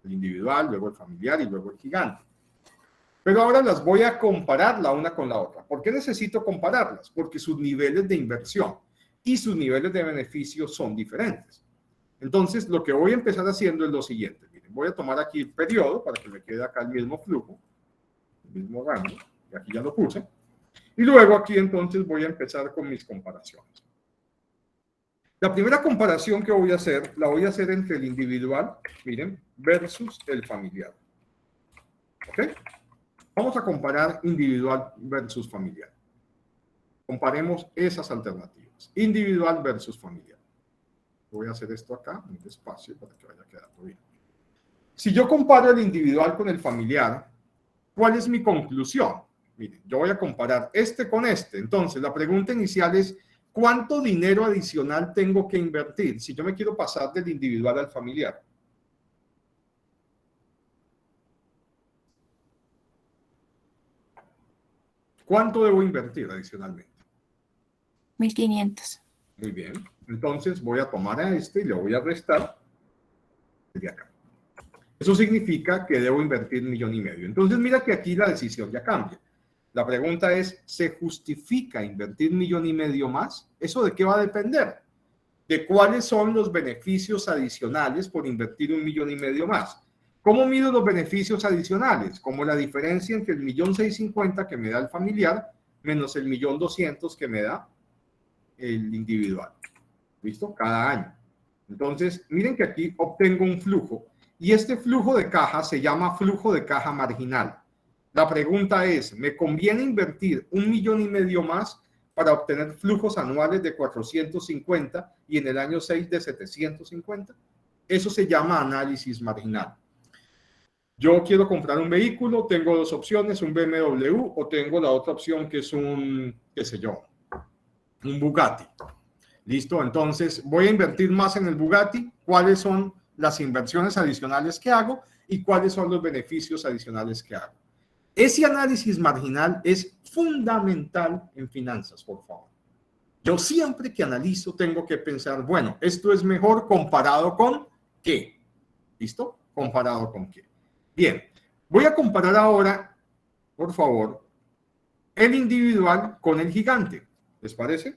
el individual, luego el familiar y luego el gigante. Pero ahora las voy a comparar la una con la otra. ¿Por qué necesito compararlas? Porque sus niveles de inversión y sus niveles de beneficio son diferentes. Entonces, lo que voy a empezar haciendo es lo siguiente. Miren, voy a tomar aquí el periodo para que me quede acá el mismo flujo, el mismo rango, y aquí ya lo puse. Y luego aquí entonces voy a empezar con mis comparaciones. La primera comparación que voy a hacer, la voy a hacer entre el individual, miren, versus el familiar. ¿Ok? Vamos a comparar individual versus familiar. Comparemos esas alternativas. Individual versus familiar. Voy a hacer esto acá, muy despacio, para que vaya quedando bien. Si yo comparo el individual con el familiar, ¿cuál es mi conclusión? Miren, yo voy a comparar este con este. Entonces, la pregunta inicial es, ¿cuánto dinero adicional tengo que invertir si yo me quiero pasar del individual al familiar? ¿Cuánto debo invertir adicionalmente? 1.500. Muy bien. Entonces voy a tomar a este y le voy a restar de acá. Eso significa que debo invertir 1,5 millones. Entonces mira que aquí la decisión ya cambia. La pregunta es, ¿se justifica invertir 1,5 millones más? ¿Eso de qué va a depender? De cuáles son los beneficios adicionales por invertir 1,5 millones más. ¿Cómo mido los beneficios adicionales? Como la diferencia entre el 1,650,000 que me da el familiar menos el 1,200,000 que me da el individual. ¿Listo? Cada año. Entonces, miren que aquí obtengo un flujo y este flujo de caja se llama flujo de caja marginal. La pregunta es, ¿me conviene invertir 1,5 millones más para obtener flujos anuales de 450 y en el año 6 de 750? Eso se llama análisis marginal. Yo quiero comprar un vehículo, tengo dos opciones, un BMW o tengo la otra opción que es un, qué sé yo, un Bugatti. ¿Listo? Entonces, voy a invertir más en el Bugatti. ¿Cuáles son las inversiones adicionales que hago y cuáles son los beneficios adicionales que hago? Ese análisis marginal es fundamental en finanzas, por favor. Yo siempre que analizo tengo que pensar, bueno, esto es mejor comparado con ¿qué? ¿Listo? ¿Comparado con qué? Bien, voy a comparar ahora, por favor, el individual con el gigante. ¿Les parece?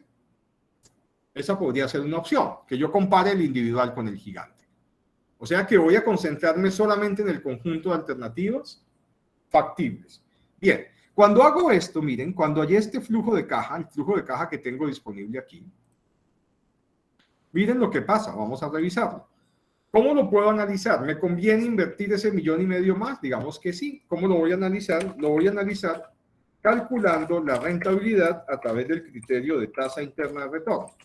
Esa podría ser una opción, que yo compare el individual con el gigante. O sea que voy a concentrarme solamente en el conjunto de alternativas factibles. Bien, cuando hago esto, miren, cuando hay este flujo de caja, el flujo de caja que tengo disponible aquí, miren lo que pasa, vamos a revisarlo. ¿Cómo lo puedo analizar? ¿Me conviene invertir ese 1,5 millones más? Digamos que sí. ¿Cómo lo voy a analizar? Lo voy a analizar calculando la rentabilidad a través del criterio de tasa interna de retorno.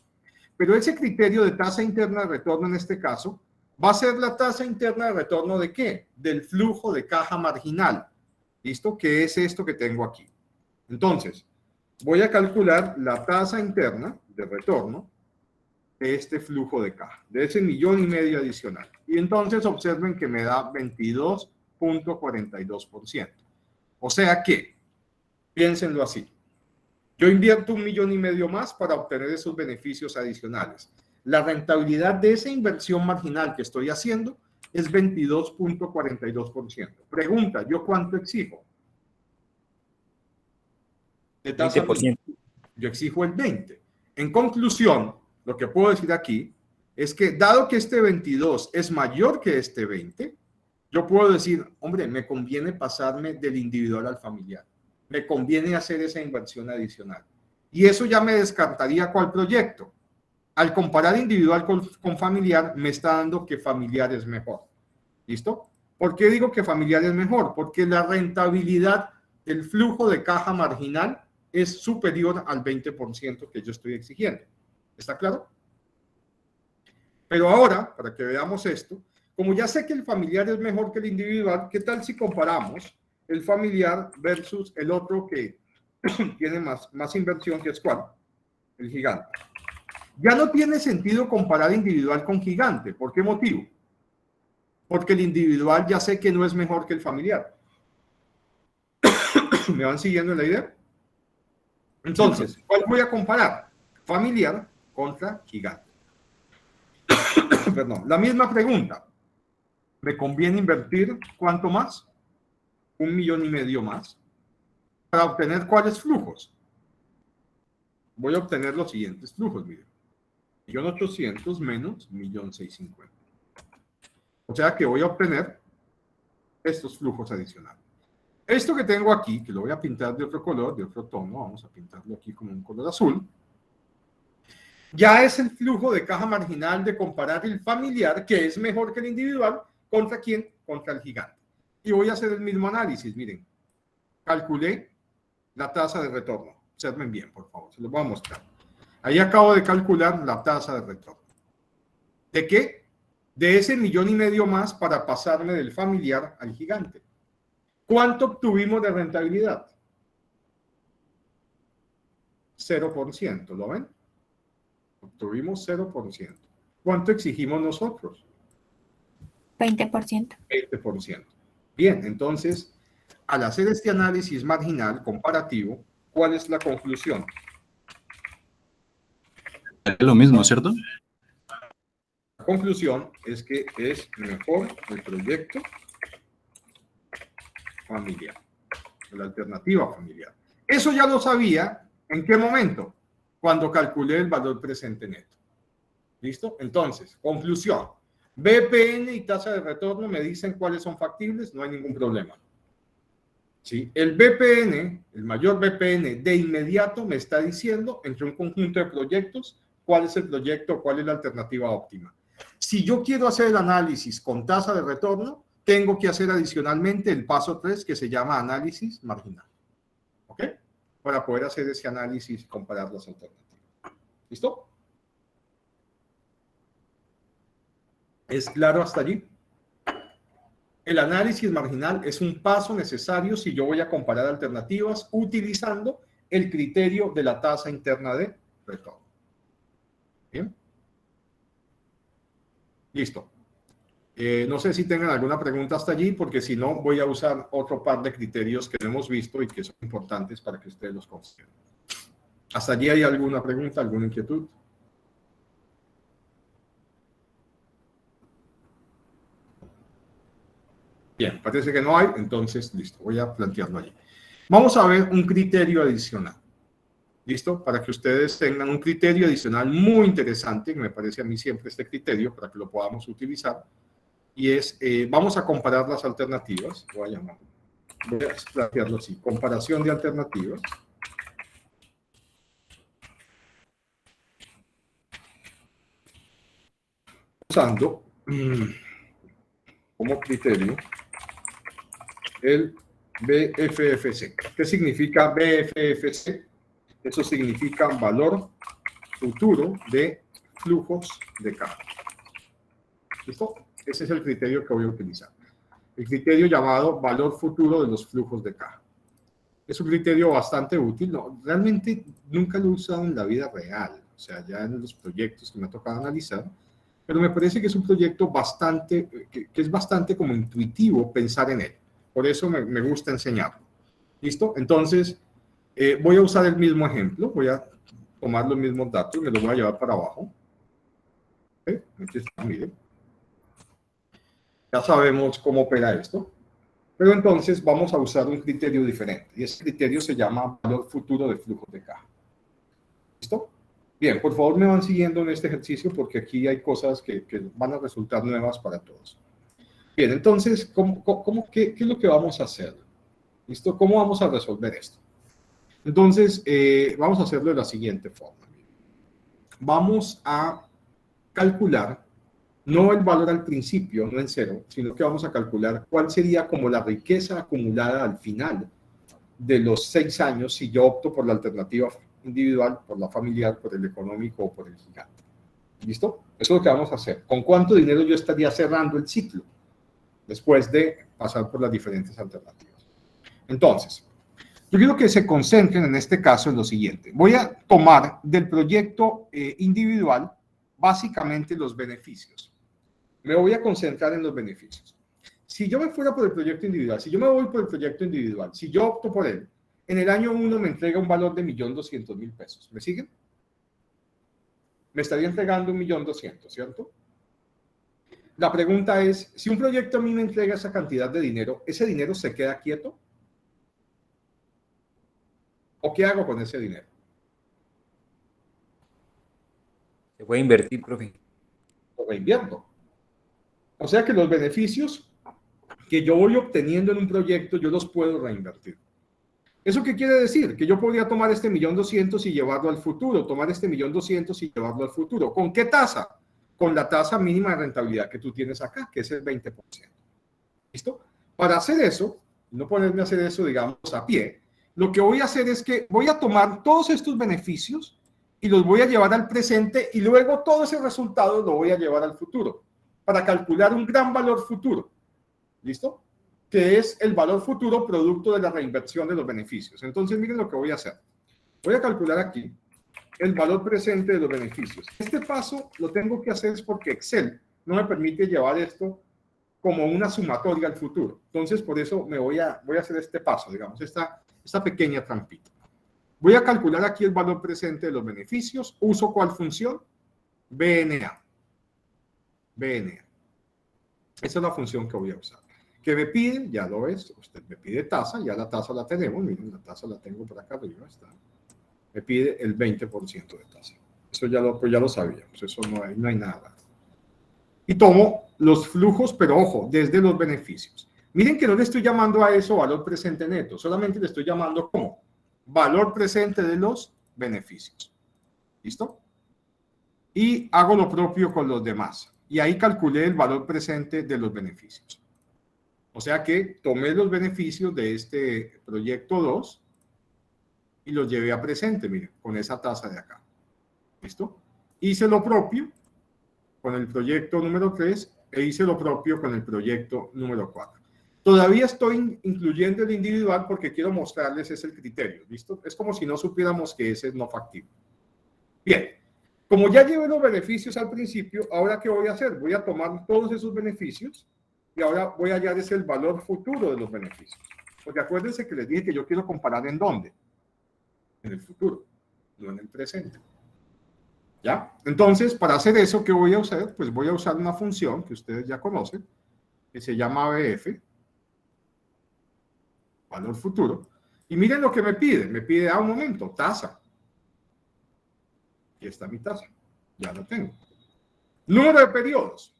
Pero ese criterio de tasa interna de retorno en este caso va a ser la tasa interna de retorno ¿de qué? Del flujo de caja marginal. ¿Listo? Que es esto que tengo aquí. Entonces, voy a calcular la tasa interna de retorno de este flujo de caja, de ese 1,5 millones adicional. Y entonces observen que me da 22.42%. O sea que, piénsenlo así, yo invierto 1,5 millones más para obtener esos beneficios adicionales. La rentabilidad de esa inversión marginal que estoy haciendo es 22.42%. Pregunta, ¿yo cuánto exijo? De tasa 20%. yo exijo el 20%. En conclusión, lo que puedo decir aquí es que dado que este 22 es mayor que este 20, yo puedo decir, hombre, me conviene pasarme del individual al familiar. Me conviene hacer esa inversión adicional. Y eso ya me descartaría cuál proyecto. Al comparar individual con familiar, me está dando que familiar es mejor. ¿Listo? ¿Por qué digo que familiar es mejor? Porque la rentabilidad del flujo de caja marginal es superior al 20% que yo estoy exigiendo. ¿Está claro? Pero ahora, para que veamos esto, como ya sé que el familiar es mejor que el individual, ¿qué tal si comparamos el familiar versus el otro que tiene más inversión, que es cuál? El gigante. Ya no tiene sentido comparar individual con gigante. ¿Por qué motivo? Porque el individual ya sé que no es mejor que el familiar. ¿Me van siguiendo en la idea? Entonces, ¿cuál voy a comparar? Familiar contra gigante. Perdón, la misma pregunta. ¿Me conviene invertir cuánto más? 1,5 millones más. Para obtener cuáles flujos. Voy a obtener los siguientes flujos, miren. 1.800.000 menos 1.650.000. O sea que voy a obtener estos flujos adicionales. Esto que tengo aquí, que lo voy a pintar de otro color, de otro tono, vamos a pintarlo aquí con un color azul, ya es el flujo de caja marginal de comparar el familiar, que es mejor que el individual, ¿contra quién? Contra el gigante. Y voy a hacer el mismo análisis, miren. Calculé la tasa de retorno. Observen bien, por favor, se los voy a mostrar. Ahí acabo de calcular la tasa de retorno. ¿De qué? De ese 1,5 millones más para pasarme del familiar al gigante. ¿Cuánto obtuvimos de rentabilidad? 0%, ¿lo ven? Obtuvimos 0%. ¿Cuánto exigimos nosotros? 20%. 20%. Bien, entonces, al hacer este análisis marginal comparativo, ¿cuál es la conclusión? Es lo mismo, ¿cierto? La conclusión es que es mejor el proyecto familiar, la alternativa familiar. Eso ya lo sabía, ¿en qué momento? Cuando calculé el valor presente neto. ¿Listo? Entonces, conclusión. BPN y tasa de retorno me dicen cuáles son factibles, no hay ningún problema. ¿Sí? El BPN, el mayor BPN, de inmediato me está diciendo, entre un conjunto de proyectos, cuál es el proyecto, cuál es la alternativa óptima. Si yo quiero hacer el análisis con tasa de retorno, tengo que hacer adicionalmente el paso 3, que se llama análisis marginal. ¿Ok? Para poder hacer ese análisis y comparar las alternativas. ¿Listo? ¿Es claro hasta allí? El análisis marginal es un paso necesario si yo voy a comparar alternativas utilizando el criterio de la tasa interna de retorno. ¿Bien? Listo. No sé si tengan alguna pregunta hasta allí, porque si no, voy a usar otro par de criterios que no hemos visto y que son importantes para que ustedes los consideren. ¿Hasta allí hay alguna pregunta, alguna inquietud? Bien, parece que no hay, entonces listo, voy a plantearlo allí. Vamos a ver un criterio adicional. ¿Listo? Para que ustedes tengan un criterio adicional muy interesante, que me parece a mí siempre este criterio, para que lo podamos utilizar, y es, vamos a comparar las alternativas, voy a plantearlo así, comparación de alternativas. Usando como criterio el BFFC. ¿Qué significa BFFC? Eso significa valor futuro de flujos de caja. ¿Listo? Ese es el criterio que voy a utilizar. El criterio llamado valor futuro de los flujos de caja. Es un criterio bastante útil. No, realmente nunca lo he usado en la vida real, o sea, ya en los proyectos que me ha tocado analizar, pero me parece que es un proyecto bastante, que es bastante como intuitivo pensar en él. Por eso me gusta enseñarlo. ¿Listo? Entonces, voy a usar el mismo ejemplo, voy a tomar los mismos datos, me los voy a llevar para abajo. ¿Okay? Aquí está, miren. Ya sabemos cómo opera esto, pero entonces vamos a usar un criterio diferente, y ese criterio se llama valor futuro de flujos de caja. ¿Listo? Bien, por favor me van siguiendo en este ejercicio porque aquí hay cosas que van a resultar nuevas para todos. Bien, entonces, qué es lo que vamos a hacer? ¿Listo? ¿Cómo vamos a resolver esto? Entonces, vamos a hacerlo de la siguiente forma. Vamos a calcular, no el valor al principio, no en cero, sino que vamos a calcular cuál sería como la riqueza acumulada al final de los 6 años si yo opto por la alternativa individual, por la familiar, por el económico o por el gigante. ¿Listo? Eso es lo que vamos a hacer. ¿Con cuánto dinero yo estaría cerrando el ciclo después de pasar por las diferentes alternativas? Entonces, yo quiero que se concentren en este caso en lo siguiente. Voy a tomar del proyecto individual básicamente los beneficios. Me voy a concentrar en los beneficios. Si yo me fuera por el proyecto individual, si yo me voy por el proyecto individual, si yo opto por él, en el año 1 me entrega un valor de 1.200.000 pesos. ¿Me siguen? Me estaría entregando 1.200.000, ¿cierto? La pregunta es, si un proyecto a mí me entrega esa cantidad de dinero, ¿ese dinero se queda quieto? ¿O qué hago con ese dinero? Se puede invertir, profe. Lo reinvierto. O sea que los beneficios que yo voy obteniendo en un proyecto, yo los puedo reinvertir. ¿Eso qué quiere decir? Que yo podría tomar este 1.200.000 y llevarlo al futuro, tomar este 1.200.000 y llevarlo al futuro. ¿Con qué tasa? Con la tasa mínima de rentabilidad que tú tienes acá, que es el 20%. ¿Listo? Para hacer eso, no ponerme a hacer eso, digamos, a pie, lo que voy a hacer es que voy a tomar todos estos beneficios y los voy a llevar al presente y luego todo ese resultado lo voy a llevar al futuro para calcular un gran valor futuro. ¿Listo? Que es el valor futuro producto de la reinversión de los beneficios. Entonces, miren lo que voy a hacer. Voy a calcular aquí el valor presente de los beneficios. Este paso lo tengo que hacer es porque Excel no me permite llevar esto como una sumatoria al futuro. Entonces, por eso voy a hacer este paso, digamos, esta pequeña trampita. Voy a calcular aquí el valor presente de los beneficios. ¿Uso cuál función? BNA. BNA. Esa es la función que voy a usar. ¿Qué me pide? Ya lo ves. Usted me pide tasa. Ya la tasa la tenemos. Miren, la tasa la tengo por acá arriba. Está. Me pide el 20% de tasa. Eso ya lo sabíamos. Eso no hay nada. Y tomo los flujos, pero ojo, desde los beneficios. Miren que no le estoy llamando a eso valor presente neto. Solamente le estoy llamando como valor presente de los beneficios. ¿Listo? Y hago lo propio con los demás. Y ahí calculé el valor presente de los beneficios. O sea que tomé los beneficios de este proyecto 2 y los llevé a presente, miren, con esa tasa de acá. ¿Listo? Hice lo propio con el proyecto número 3 e hice lo propio con el proyecto número 4. Todavía estoy incluyendo el individual porque quiero mostrarles ese criterio. ¿Listo? Es como si no supiéramos que ese es no factible. Bien. Como ya llevé los beneficios al principio, ¿ahora qué voy a hacer? Voy a tomar todos esos beneficios y ahora voy a hallar el valor futuro de los beneficios. Porque acuérdense que les dije que yo quiero comparar ¿en dónde? En el futuro, no en el presente. ¿Ya? Entonces, para hacer eso, ¿qué voy a usar? Pues voy a usar una función que ustedes ya conocen, que se llama BF, valor futuro. Y miren lo que me pide. Me pide, un momento, tasa. Aquí está mi tasa. Ya lo tengo. Número de periodos.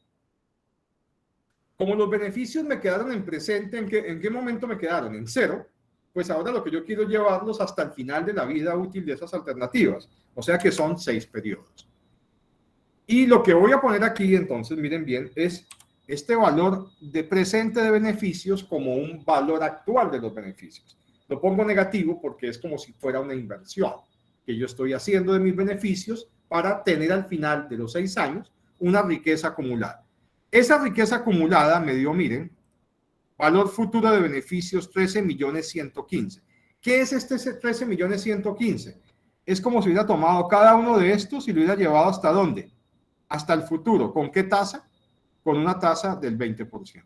Como los beneficios me quedaron en presente, ¿en qué momento me quedaron? En 0. Pues ahora lo que yo quiero es llevarlos hasta el final de la vida útil de esas alternativas. O sea que son 6 periodos. Y lo que voy a poner aquí, entonces, miren bien, es este valor de presente de beneficios como un valor actual de los beneficios. Lo pongo negativo porque es como si fuera una inversión que yo estoy haciendo de mis beneficios para tener al final de los 6 años una riqueza acumulada. Esa riqueza acumulada me dio, miren, valor futuro de beneficios 13.115.000. ¿Qué es este 13.115.000? Es como si hubiera tomado cada uno de estos y lo hubiera llevado ¿hasta dónde? Hasta el futuro. ¿Con qué tasa? Con una tasa del 20%.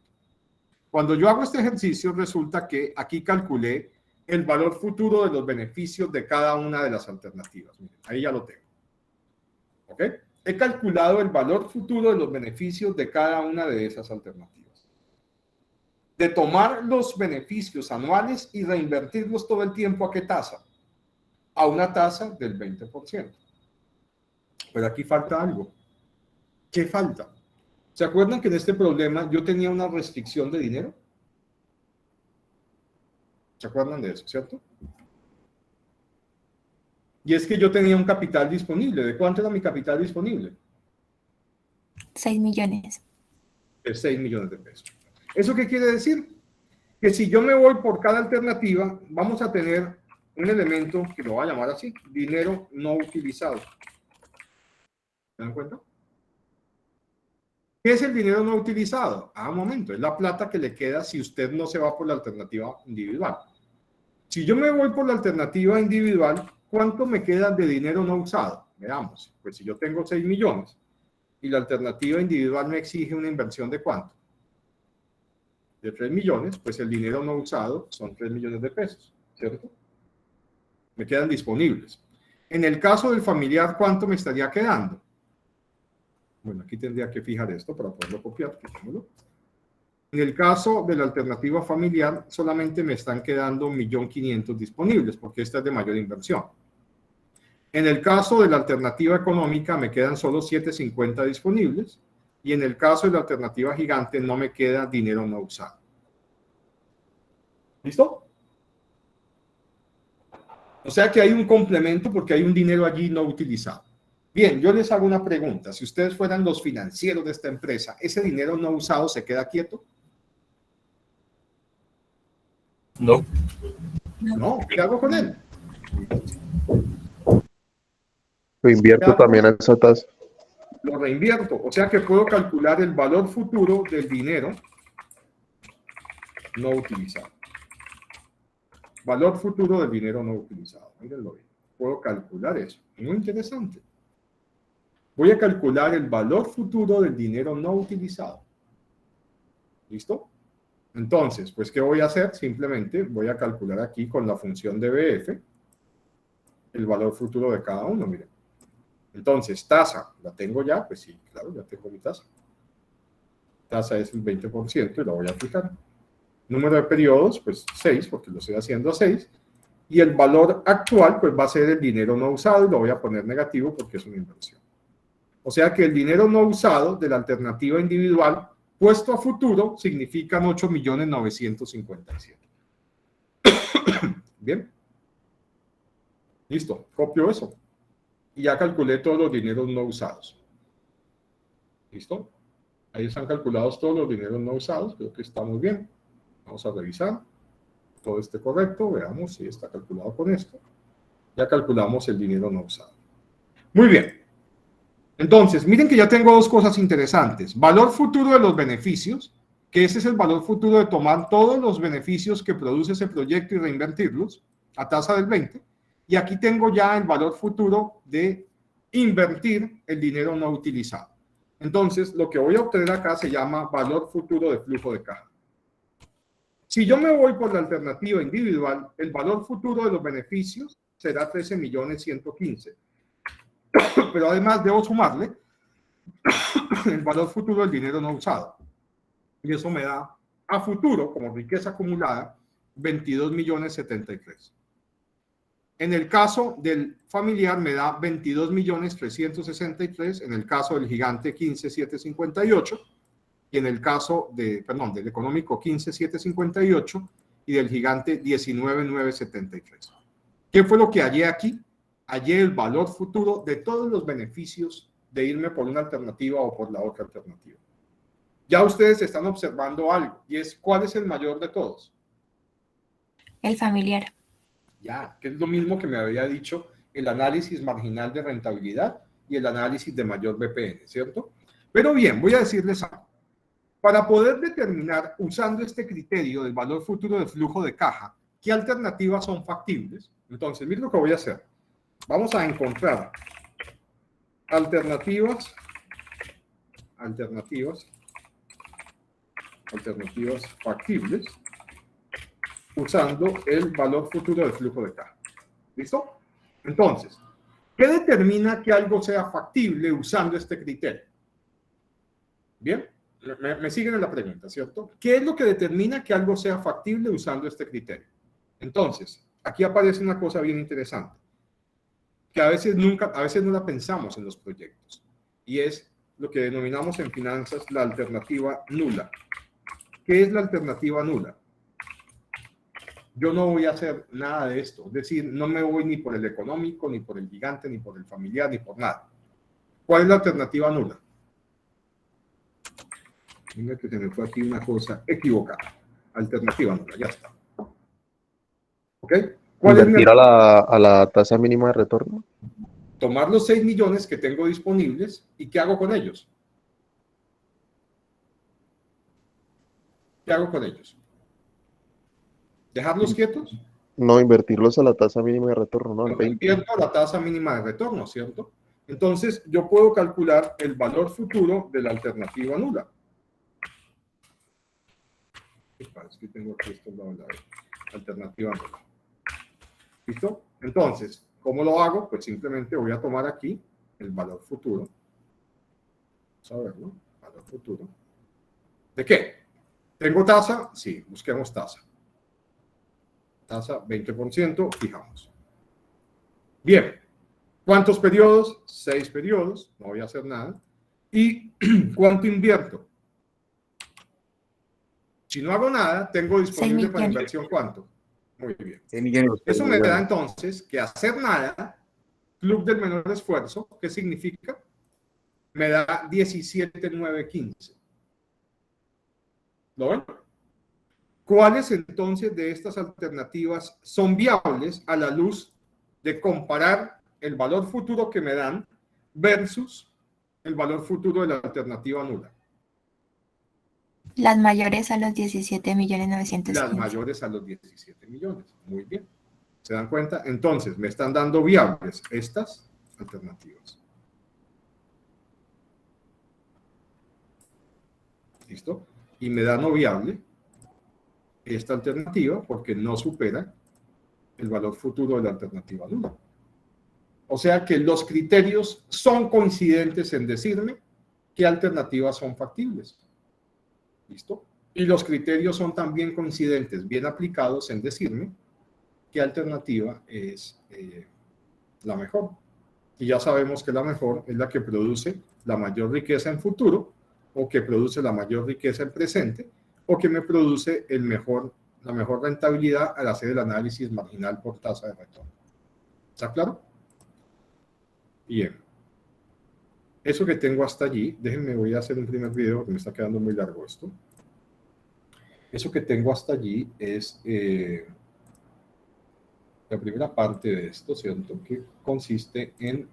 Cuando yo hago este ejercicio, resulta que aquí calculé el valor futuro de los beneficios de cada una de las alternativas. Miren, ahí ya lo tengo. ¿Ok? He calculado el valor futuro de los beneficios de cada una de esas alternativas. De tomar los beneficios anuales y reinvertirlos todo el tiempo, ¿a qué tasa? A una tasa del 20%. Pero aquí falta algo. ¿Qué falta? ¿Se acuerdan que en este problema yo tenía una restricción de dinero? ¿Se acuerdan de eso, cierto? Y es que yo tenía un capital disponible. ¿De cuánto era mi capital disponible? 6 millones. De 6 millones de pesos. ¿Eso qué quiere decir? Que si yo me voy por cada alternativa, vamos a tener un elemento que lo voy a llamar así, dinero no utilizado. ¿Se dan cuenta? ¿Qué es el dinero no utilizado? Un momento, es la plata que le queda si usted no se va por la alternativa individual. Si yo me voy por la alternativa individual, ¿cuánto me queda de dinero no usado? Veamos, pues si yo tengo 6 millones y la alternativa individual me exige una inversión ¿de cuánto? De 3 millones, pues el dinero no usado son 3 millones de pesos, ¿cierto? Me quedan disponibles. En el caso del familiar, ¿cuánto me estaría quedando? Bueno, aquí tendría que fijar esto para poderlo copiar. Quitémoslo. En el caso de la alternativa familiar, solamente me están quedando 1.500.000 disponibles, porque esta es de mayor inversión. En el caso de la alternativa económica, me quedan solo 750 disponibles, y en el caso de la alternativa gigante, no me queda dinero no usado. ¿Listo? O sea que hay un complemento porque hay un dinero allí no utilizado. Bien, yo les hago una pregunta. Si ustedes fueran los financieros de esta empresa, ¿ese dinero no usado se queda quieto? No. No, ¿qué hago con él? Lo invierto también a esa tasa. Lo reinvierto. O sea que puedo calcular el valor futuro del dinero no utilizado. Valor futuro del dinero no utilizado. Mírenlo bien. Puedo calcular eso. Muy interesante. Voy a calcular el valor futuro del dinero no utilizado. ¿Listo? Entonces, pues, ¿qué voy a hacer? Simplemente voy a calcular aquí con la función de BF el valor futuro de cada uno, miren. Entonces, tasa, ¿la tengo ya? Pues sí, claro, ya tengo mi tasa. Tasa es el 20% y la voy a aplicar. Número de periodos, pues 6, porque lo estoy haciendo a 6. Y el valor actual, pues va a ser el dinero no usado y lo voy a poner negativo porque es una inversión. O sea que el dinero no usado de la alternativa individual puesto a futuro significan 8.950.000. Bien. Listo, copio eso. Y ya calculé todos los dineros no usados. ¿Listo? Ahí están calculados todos los dineros no usados. Creo que está muy bien. Vamos a revisar. Todo esté correcto. Veamos si está calculado con esto. Ya calculamos el dinero no usado. Muy bien. Entonces, miren que ya tengo dos cosas interesantes. Valor futuro de los beneficios, que ese es el valor futuro de tomar todos los beneficios que produce ese proyecto y reinvertirlos a tasa del 20%. Y aquí tengo ya el valor futuro de invertir el dinero no utilizado. Entonces, lo que voy a obtener acá se llama valor futuro de flujo de caja. Si yo me voy por la alternativa individual, el valor futuro de los beneficios será 13.115.000. Pero además debo sumarle el valor futuro del dinero no usado. Y eso me da a futuro, como riqueza acumulada, 22.073.000. En el caso del familiar me da 22.363.000, en el caso del gigante 15.758, y en el caso del económico 15.758 y del gigante 19.973. ¿Qué fue lo que hallé aquí? Hallé el valor futuro de todos los beneficios de irme por una alternativa o por la otra alternativa. Ya ustedes están observando algo, y es ¿cuál es el mayor de todos? El familiar. Ya, que es lo mismo que me había dicho el análisis marginal de rentabilidad y el análisis de mayor BPN, ¿cierto? Pero bien, voy a decirles algo. Para poder determinar, usando este criterio del valor futuro del flujo de caja, qué alternativas son factibles, entonces, miren lo que voy a hacer. Vamos a encontrar alternativas factibles usando el valor futuro del flujo de caja. ¿Listo? Entonces, ¿qué determina que algo sea factible usando este criterio? Bien, me siguen en la pregunta, ¿cierto? ¿Qué es lo que determina que algo sea factible usando este criterio? Entonces, aquí aparece una cosa bien interesante, que a veces no la pensamos en los proyectos, y es lo que denominamos en finanzas la alternativa nula. ¿Qué es la alternativa nula? Yo no voy a hacer nada de esto, es decir, no me voy ni por el económico, ni por el gigante, ni por el familiar, ni por nada. ¿Cuál es la alternativa nula? Mira que se me fue aquí una cosa equivocada. Alternativa nula, ya está. ¿Ok? ¿Cuál es Invertir a la tasa mínima de retorno. Tomar los 6 millones que tengo disponibles y ¿qué hago con ellos? ¿Qué hago con ellos? ¿Dejarlos quietos? No, invertirlos a la tasa mínima de retorno, ¿no? No, invierto la tasa mínima de retorno, ¿cierto? Entonces, yo puedo calcular el valor futuro de la alternativa nula. Es que tengo aquí esto, la alternativa nula. ¿Listo? Entonces, ¿cómo lo hago? Pues simplemente voy a tomar aquí el valor futuro. Vamos a verlo. Valor futuro. ¿De qué? ¿Tengo tasa? Sí, busquemos tasa. Tasa 20%, fijamos. Bien. ¿Cuántos periodos? 6 periodos. No voy a hacer nada. ¿Y cuánto invierto? Si no hago nada, tengo disponible para inversión ¿cuánto? Muy bien. 6 millones. Eso me da entonces que hacer nada, club del menor esfuerzo, ¿qué significa? Me da 17,915. ¿Lo ven? ¿Cuáles entonces de estas alternativas son viables a la luz de comparar el valor futuro que me dan versus el valor futuro de la alternativa nula? Las mayores a los 17.915.000. Las mayores a los 17 millones. Muy bien. ¿Se dan cuenta? Entonces, me están dando viables estas alternativas. ¿Listo? Y me da no viable esta alternativa porque no supera el valor futuro de la alternativa nula. O sea que los criterios son coincidentes en decirme qué alternativas son factibles. ¿Listo? Y los criterios son también coincidentes, bien aplicados en decirme qué alternativa es la mejor. Y ya sabemos que la mejor es la que produce la mayor riqueza en futuro, o que produce la mayor riqueza en presente, o que me produce la mejor rentabilidad al hacer el análisis marginal por tasa de retorno. ¿Está claro? Bien. Eso que tengo hasta allí, déjenme, voy a hacer un primer video porque me está quedando muy largo esto. Eso que tengo hasta allí es la primera parte de esto, ¿cierto? Que consiste en